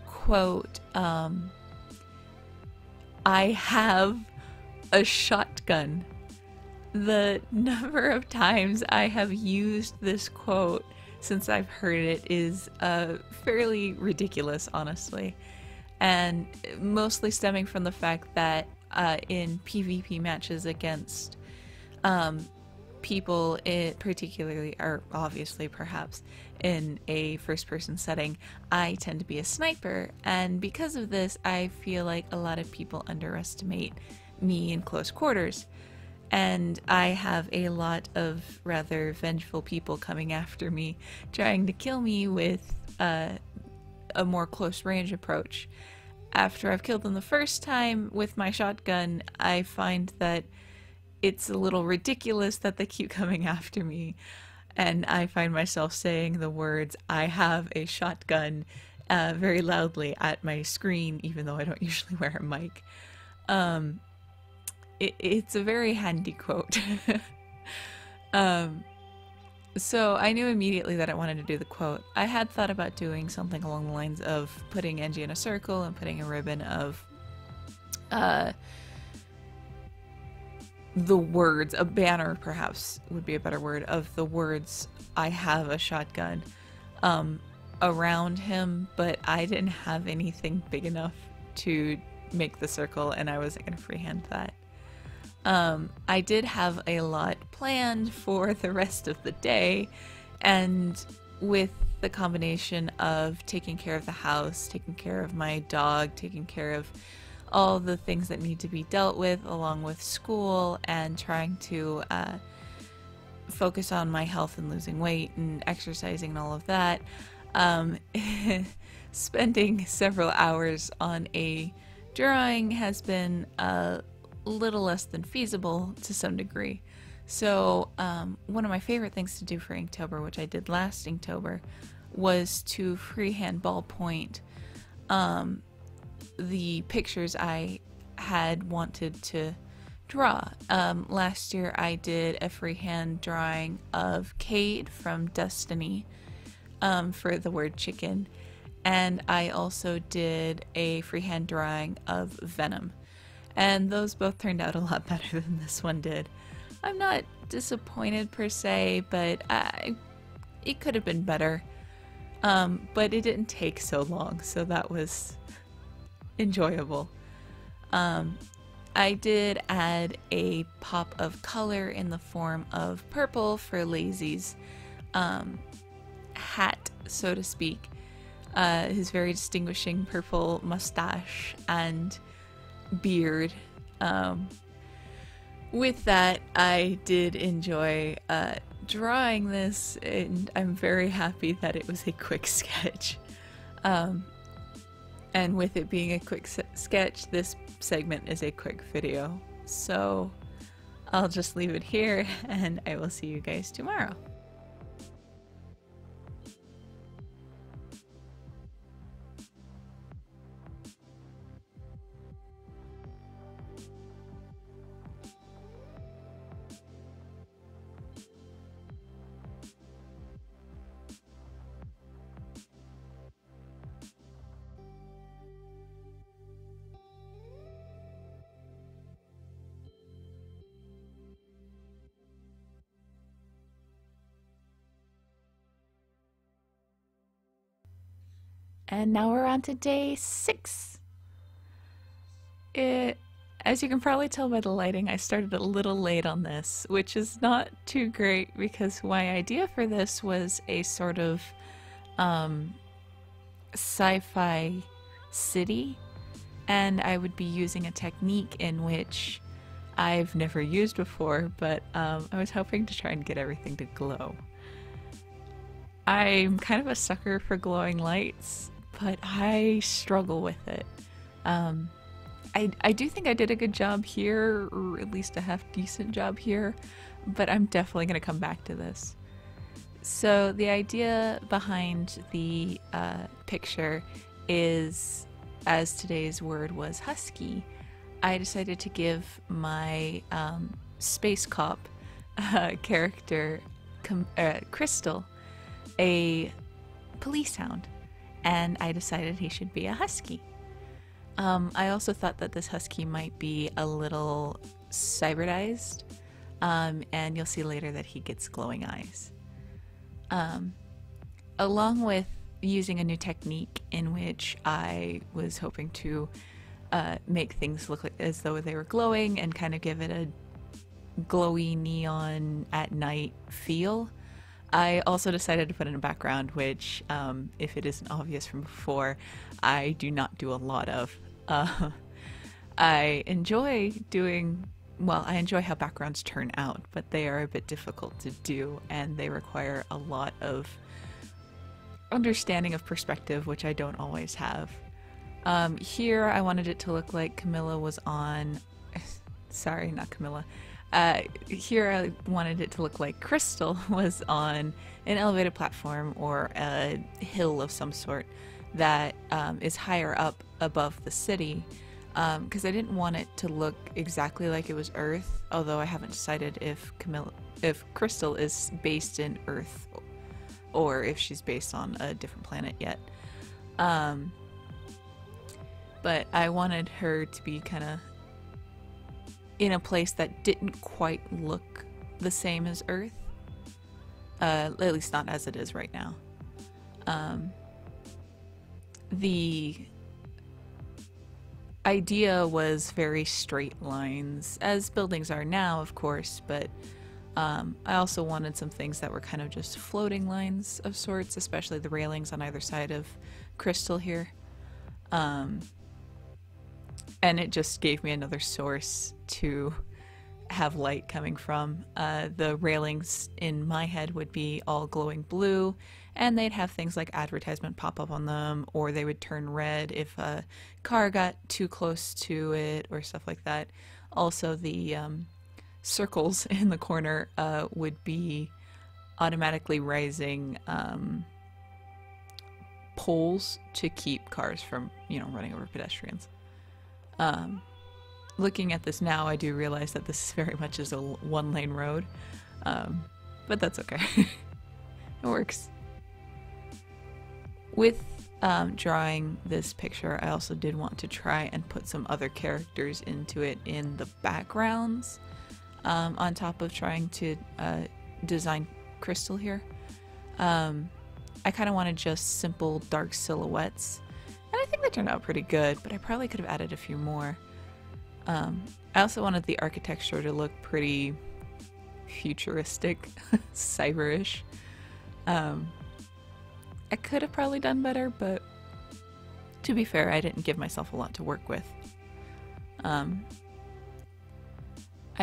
quote, I have a shotgun. The number of times I have used this quote since I've heard it is fairly ridiculous, honestly. And mostly stemming from the fact that in PvP matches against people, particularly, or obviously perhaps, in a first-person setting, I tend to be a sniper. And because of this, I feel like a lot of people underestimate me in close quarters. And I have a lot of rather vengeful people coming after me, trying to kill me with a more close range approach. After I've killed them the first time with my shotgun, I find that it's a little ridiculous that they keep coming after me. And I find myself saying the words, I have a shotgun, very loudly at my screen, even though I don't usually wear a mic. It's a very handy quote. So I knew immediately that I wanted to do the quote. I had thought about doing something along the lines of putting NG in a circle and putting a ribbon of the words, a banner perhaps would be a better word, of the words, I have a shotgun, around him, but I didn't have anything big enough to make the circle, and I wasn't going to freehand that. I did have a lot planned for the rest of the day, and with the combination of taking care of the house, taking care of my dog, taking care of all the things that need to be dealt with, along with school, and trying to focus on my health and losing weight and exercising and all of that, spending several hours on a drawing has been a little less than feasible to some degree. So one of my favorite things to do for Inktober, which I did last Inktober, was to freehand ballpoint the pictures I had wanted to draw. Last year I did a freehand drawing of Cade from Destiny for the word chicken, and I also did a freehand drawing of Venom. And those both turned out a lot better than this one did. I'm not disappointed per se, but it could have been better. But it didn't take so long, so that was enjoyable. I did add a pop of color in the form of purple for Lazy's hat, so to speak. His very distinguishing purple mustache and beard. With that, I did enjoy drawing this, and I'm very happy that it was a quick sketch. And with it being a quick sketch, this segment is a quick video. So I'll just leave it here, and I will see you guys tomorrow. And now we're on to day 6. As you can probably tell by the lighting, I started a little late on this, which is not too great because my idea for this was a sort of sci-fi city, and I would be using a technique in which I've never used before, but I was hoping to try and get everything to glow. I'm kind of a sucker for glowing lights, but I struggle with it. I do think I did a good job here, or at least a half decent job here, but I'm definitely going to come back to this. So the idea behind the picture is, as today's word was husky, I decided to give my space cop character, Crystal, a police hound, and I decided he should be a husky. I also thought that this husky might be a little cybernized, and you'll see later that he gets glowing eyes. Along with using a new technique in which I was hoping to make things look like, as though they were glowing and kind of give it a glowy neon at night feel, I also decided to put in a background, which, if it isn't obvious from before, I do not do a lot of. I enjoy doing, well, I enjoy how backgrounds turn out, but they are a bit difficult to do, and they require a lot of understanding of perspective, which I don't always have. Here, I wanted it to look like Camilla was on, sorry, not Camilla. Here I wanted it to look like Crystal was on an elevated platform or a hill of some sort that is higher up above the city, because I didn't want it to look exactly like it was Earth, although I haven't decided if Crystal is based in Earth or if she's based on a different planet yet. But I wanted her to be kind of in a place that didn't quite look the same as Earth, at least not as it is right now. The idea was very straight lines, as buildings are now, of course, but I also wanted some things that were kind of just floating lines of sorts, especially the railings on either side of Crystal here. And it just gave me another source to have light coming from. The railings in my head would be all glowing blue, and they'd have things like advertisement pop up on them, or they would turn red if a car got too close to it, or stuff like that. Also, the circles in the corner would be automatically rising poles to keep cars from, running over pedestrians. Looking at this now, I do realize that this very much is a one-lane road, but that's okay. It works. With drawing this picture, I also did want to try and put some other characters into it in the backgrounds, on top of trying to design Crystal here. I kind of wanted just simple dark silhouettes, and I think they turned out pretty good, but I probably could have added a few more. I also wanted the architecture to look pretty futuristic, cyberish. I could have probably done better, but to be fair, I didn't give myself a lot to work with. I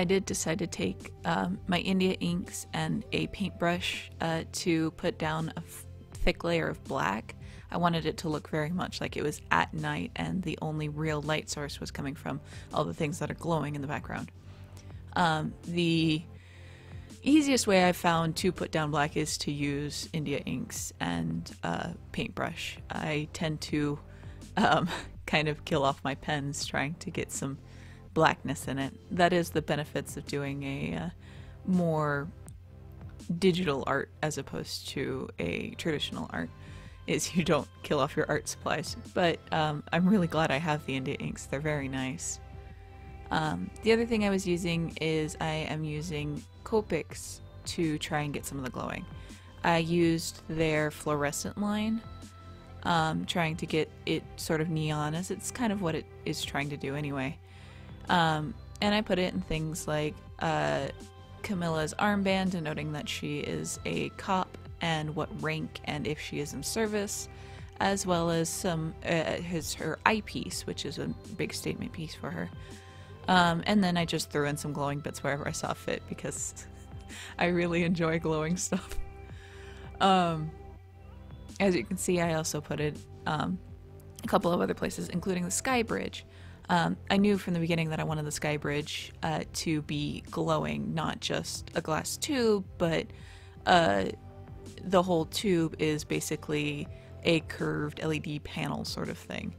did decide to take my India inks and a paintbrush to put down a thick layer of black. I wanted it to look very much like it was at night and the only real light source was coming from all the things that are glowing in the background. The easiest way I've found to put down black is to use India inks and paintbrush. I tend to kind of kill off my pens trying to get some blackness in it. That is the benefits of doing a more digital art as opposed to a traditional art, is you don't kill off your art supplies. But I'm really glad I have the India inks. They're very nice. The other thing I was using is I am using Copics to try and get some of the glowing. I used their fluorescent line, trying to get it sort of neon, as it's kind of what it is trying to do anyway. And I put it in things like Camilla's armband, denoting that she is a cop and what rank and if she is in service, as well as some her eyepiece, which is a big statement piece for her. And then I just threw in some glowing bits wherever I saw fit because I really enjoy glowing stuff. As you can see, I also put it a couple of other places, including the Sky Bridge. I knew from the beginning that I wanted the sky bridge to be glowing, not just a glass tube, but uh, the whole tube is basically a curved LED panel sort of thing.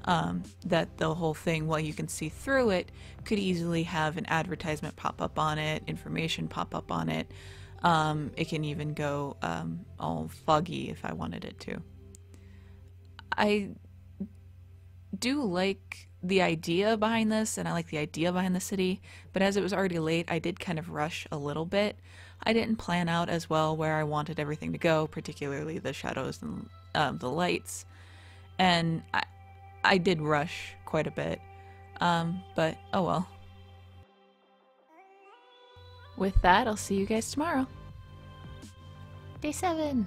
That the whole thing, while you can see through it, could easily have an advertisement pop up on it, information pop up on it. It can even go all foggy if I wanted it to. I do like the idea behind this, and I like the idea behind the city, but as it was already late, I did kind of rush a little bit. I didn't plan out as well where I wanted everything to go, particularly the shadows and the lights, and I did rush quite a bit. But oh well. With that, I'll see you guys tomorrow. Day 7.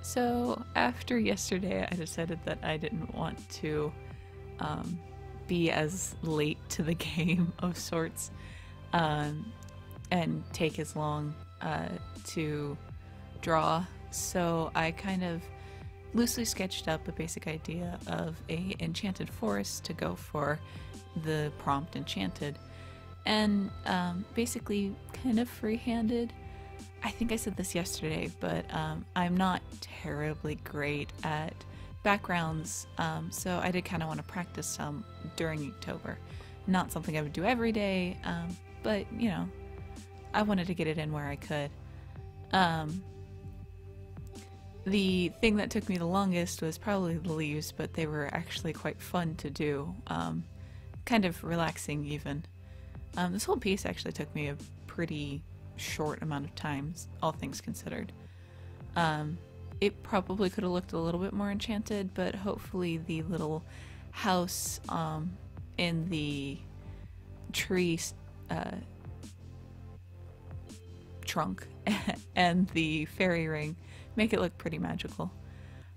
So after yesterday, I decided that I didn't want to be as late to the game of sorts, and take as long to draw. So I kind of loosely sketched up a basic idea of a enchanted forest to go for the prompt enchanted, and basically kind of free-handed. I think I said this yesterday, but I'm not terribly great at backgrounds, so I did kind of want to practice some during Inktober. Not something I would do every day, but you know, I wanted to get it in where I could. The thing that took me the longest was probably the leaves, but they were actually quite fun to do. Kind of relaxing even. This whole piece actually took me a pretty short amount of time, all things considered. It probably could have looked a little bit more enchanted, but hopefully the little house in the tree trunk and the fairy ring make it look pretty magical.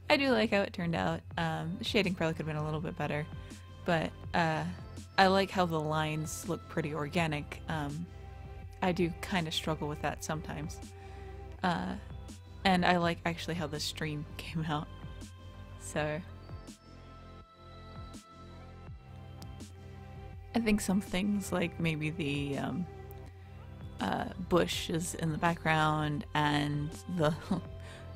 I do like how it turned out. The shading probably could have been a little bit better, but I like how the lines look pretty organic. I do kind of struggle with that sometimes. And I like actually how the stream came out. So I think some things like maybe the bush is in the background and the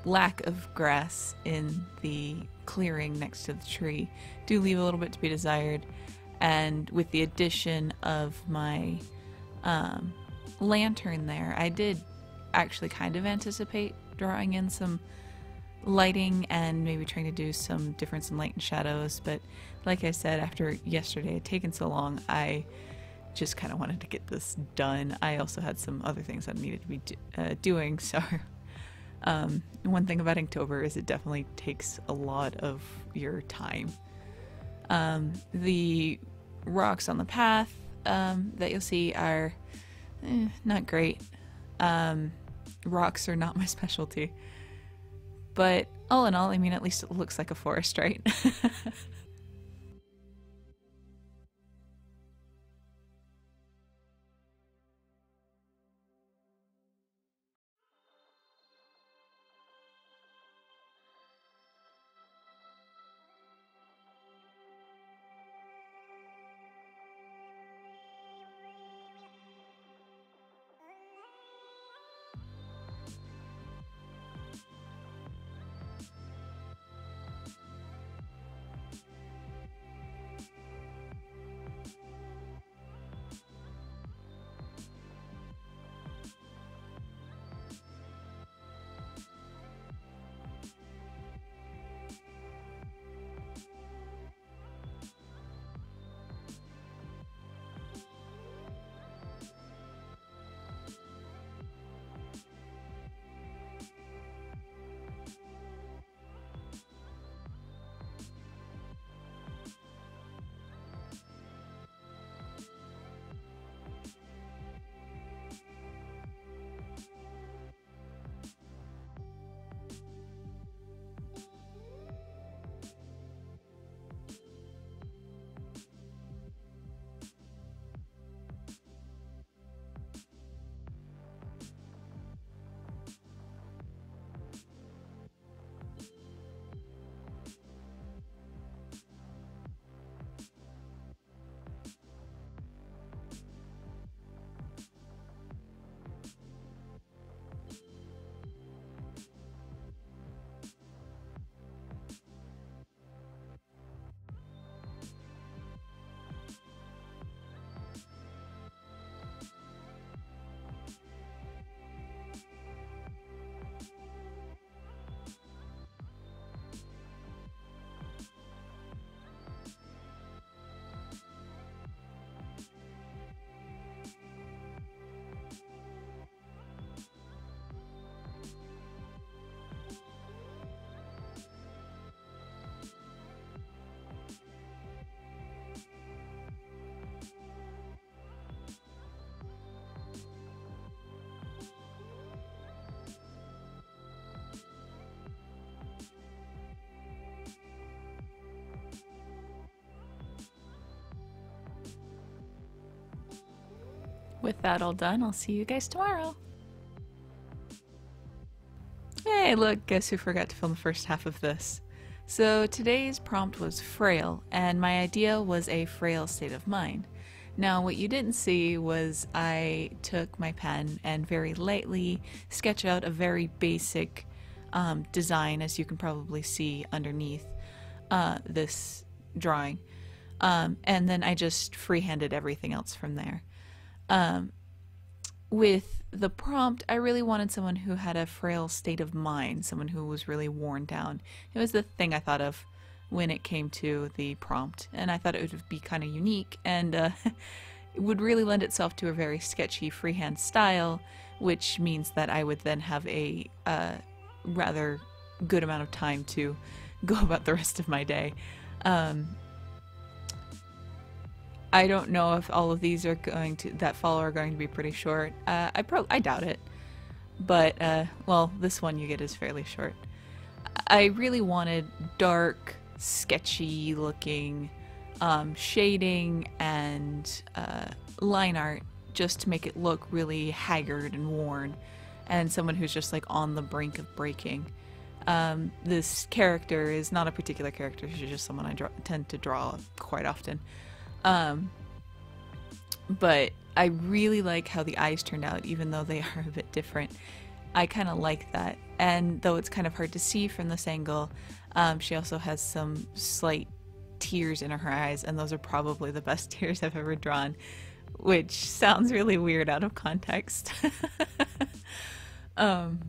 lack of grass in the clearing next to the tree do leave a little bit to be desired. And with the addition of my lantern there, I did actually kind of anticipate drawing in some lighting and maybe trying to do some difference in light and shadows, but like I said, after yesterday had taken so long, I just kind of wanted to get this done. I also had some other things I needed to be doing, so one thing about Inktober is it definitely takes a lot of your time. The rocks on the path that you'll see are not great. Rocks are not my specialty. But all in all, I mean, at least it looks like a forest, right? with that all done, I'll see you guys tomorrow. Hey, look, guess who forgot to film the first half of this? So today's prompt was frail, and my idea was a frail state of mind. Now, what you didn't see was I took my pen and very lightly sketched out a very basic design, as you can probably see underneath this drawing. And then I just freehanded everything else from there. With the prompt, I really wanted someone who had a frail state of mind, someone who was really worn down. It was the thing I thought of when it came to the prompt, and I thought it would be kind of unique, and it would really lend itself to a very sketchy freehand style, which means that I would then have a rather good amount of time to go about the rest of my day. I don't know if all of these are going to that follow are going to be pretty short. I doubt it, but well, this one you get is fairly short. I really wanted dark, sketchy looking shading and line art just to make it look really haggard and worn, and someone who's just like on the brink of breaking. This character is not a particular character, she's just someone I tend to draw quite often. But I really like how the eyes turned out, even though they are a bit different. I kind of like that, and though it's kind of hard to see from this angle, she also has some slight tears in her eyes, and those are probably the best tears I've ever drawn, which sounds really weird out of context. I'm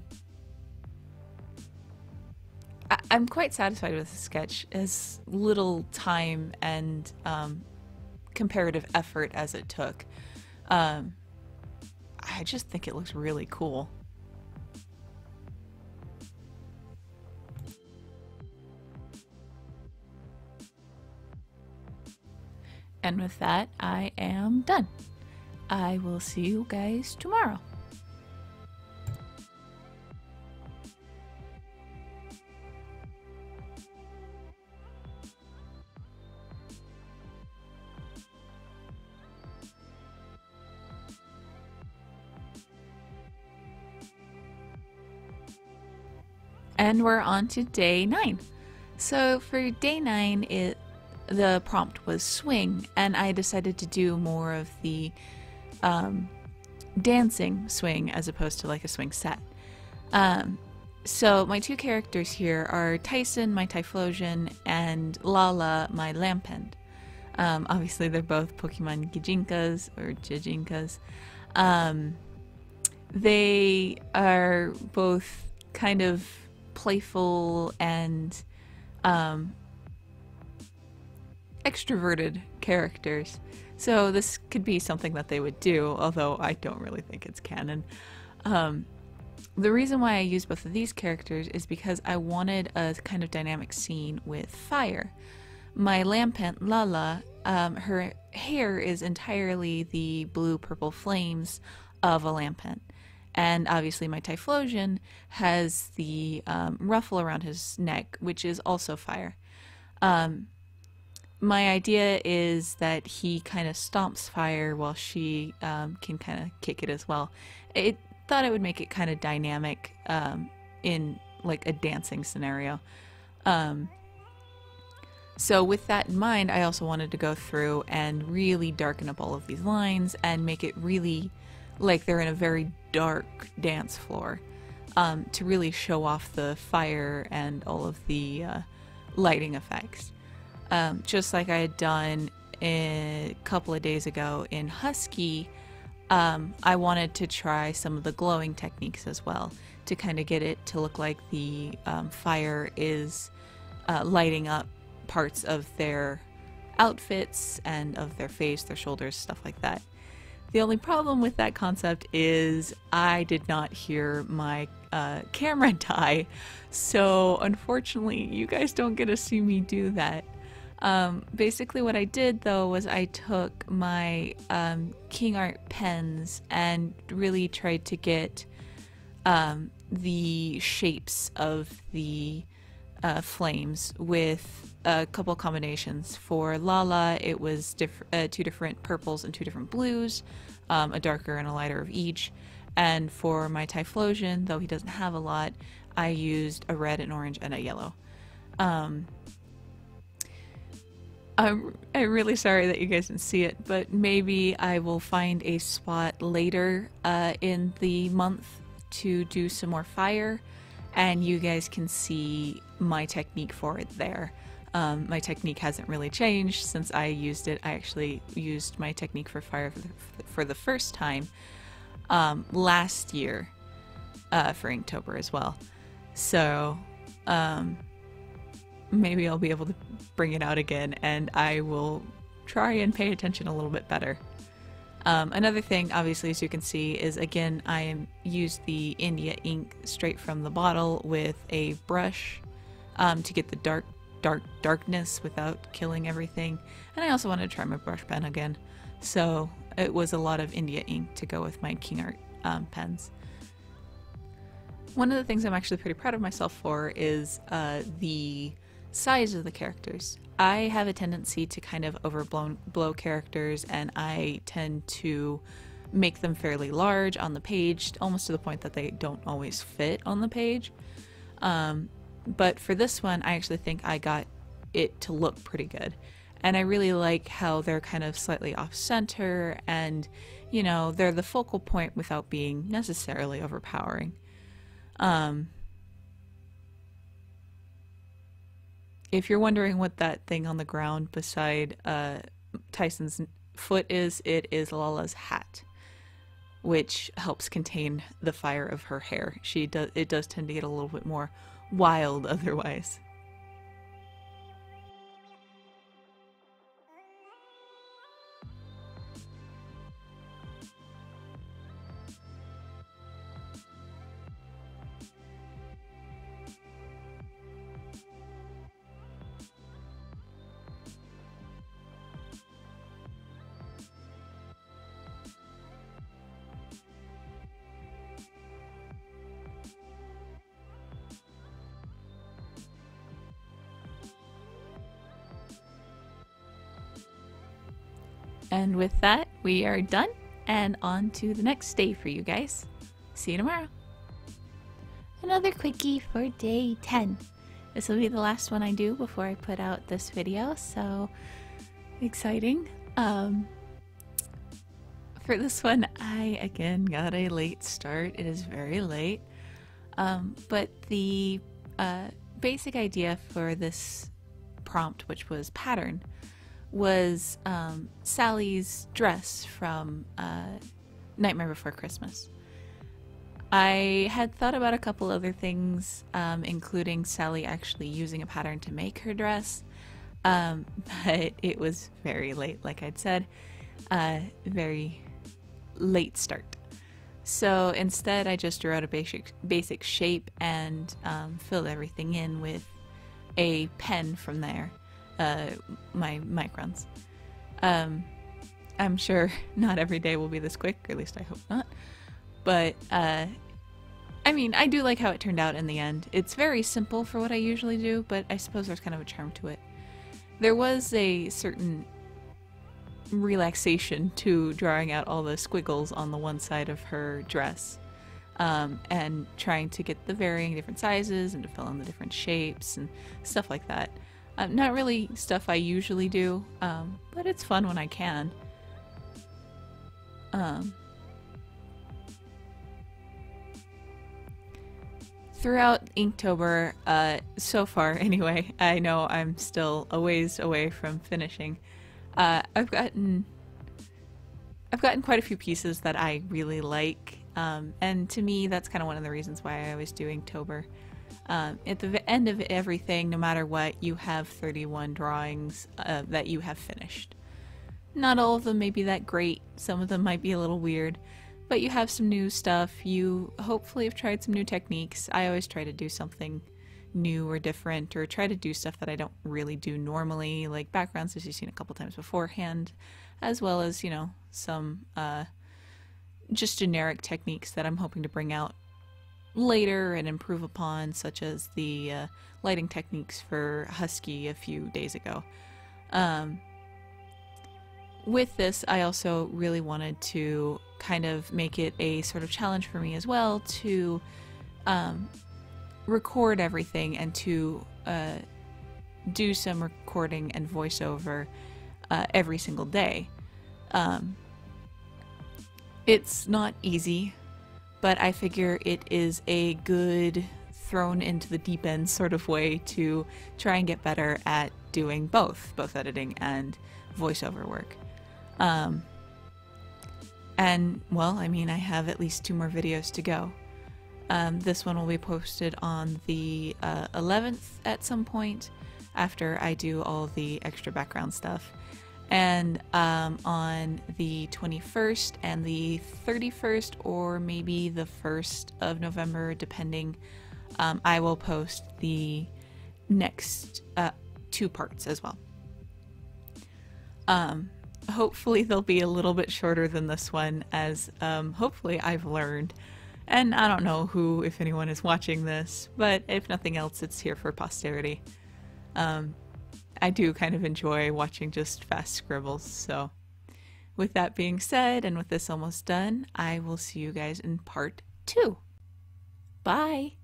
quite satisfied with the sketch, as little time and comparative effort as it took. I just think it looks really cool. And with that, I am done. I will see you guys tomorrow. And we're on to day 9. So for day 9, the prompt was swing, and I decided to do more of the dancing swing as opposed to like a swing set. So my two characters here are Tyson, my Typhlosion, and Lala, my Lampent. Obviously they're both Pokemon Gijinkas or Jijinkas. They are both kind of playful and extroverted characters, so this could be something that they would do, although I don't really think it's canon. The reason why I use both of these characters is because I wanted a kind of dynamic scene with fire. My Lampent, Lala, her hair is entirely the blue-purple flames of a Lampent. And obviously my Typhlosion has the ruffle around his neck, which is also fire. My idea is that he kind of stomps fire while she can kind of kick it as well. I thought it would make it kind of dynamic in like a dancing scenario. So with that in mind, I also wanted to go through and really darken up all of these lines and make it really like they're in a very dark dance floor, to really show off the fire and all of the lighting effects. Just like I had done a couple of days ago in Husky, I wanted to try some of the glowing techniques as well to kind of get it to look like the fire is lighting up parts of their outfits and of their face, their shoulders, stuff like that. The only problem with that concept is I did not hear my camera die, so unfortunately you guys don't get to see me do that. Basically what I did though was I took my King Art pens and really tried to get the shapes of the flames with a couple combinations. For Lala, it was two different purples and two different blues. a darker and a lighter of each. And for my Typhlosion, though he doesn't have a lot, I used a red, an orange, and a yellow. I'm really sorry that you guys didn't see it, but maybe I will find a spot later in the month to do some more fire, and you guys can see my technique for it there. My technique hasn't really changed since I used it. I actually used my technique for fire for the first time last year for Inktober as well. So maybe I'll be able to bring it out again, and I will try and pay attention a little bit better. Another thing, obviously, as you can see, is again, I used the India ink straight from the bottle with a brush to get the darkness without killing everything. And I also wanted to try my brush pen again. So it was a lot of India ink to go with my King Art pens. One of the things I'm actually pretty proud of myself for is the size of the characters. I have a tendency to kind of blow characters, and I tend to make them fairly large on the page, almost to the point that they don't always fit on the page. But for this one, I actually think I got it to look pretty good. And I really like how they're kind of slightly off center, and, you know, they're the focal point without being necessarily overpowering. If you're wondering what that thing on the ground beside Tyson's foot is, it is Lala's hat, which helps contain the fire of her hair. It does tend to get a little bit more wild otherwise. And with that, we are done and on to the next day for you guys. See you tomorrow. Another quickie for day 10. This will be the last one I do before I put out this video, so exciting. For this one, I again got a late start. It is very late. But the basic idea for this prompt, which was pattern, was Sally's dress from Nightmare Before Christmas. I had thought about a couple other things, including Sally actually using a pattern to make her dress, but it was very late, like I'd said, very late start. So instead I just drew out a basic shape and filled everything in with a pen from there. My microns. I'm sure not every day will be this quick, or at least I hope not. But, I mean, I do like how it turned out in the end. It's very simple for what I usually do, but I suppose there's kind of a charm to it. There was a certain relaxation to drawing out all the squiggles on the one side of her dress, and trying to get the varying different sizes and to fill in the different shapes and stuff like that. Not really stuff I usually do, but it's fun when I can. Throughout Inktober, so far anyway, I know I'm still a ways away from finishing. I've gotten quite a few pieces that I really like, and to me that's kind of one of the reasons why I always do Inktober. At the end of everything, no matter what, you have 31 drawings that you have finished. Not all of them may be that great, some of them might be a little weird, but you have some new stuff, you hopefully have tried some new techniques. I always try to do something new or different, or try to do stuff that I don't really do normally, like backgrounds as you've seen a couple times beforehand, as well as, you know, some just generic techniques that I'm hoping to bring out later and improve upon, such as the lighting techniques for Husky a few days ago. with this, I also really wanted to kind of make it a sort of challenge for me as well to record everything and to do some recording and voiceover every single day. It's not easy, but I figure it is a good thrown into the deep end sort of way to try and get better at doing both editing and voiceover work. And well, I mean, I have at least 2 more videos to go. This one will be posted on the 11th at some point after I do all the extra background stuff. And on the 21st and the 31st, or maybe the 1st of November, depending, I will post the next 2 parts as well. Hopefully they'll be a little bit shorter than this one, as hopefully I've learned. And I don't know who, if anyone is watching this, but if nothing else, it's here for posterity. I do kind of enjoy watching just fast scribbles, so with that being said, and with this almost done, I will see you guys in part 2. Bye!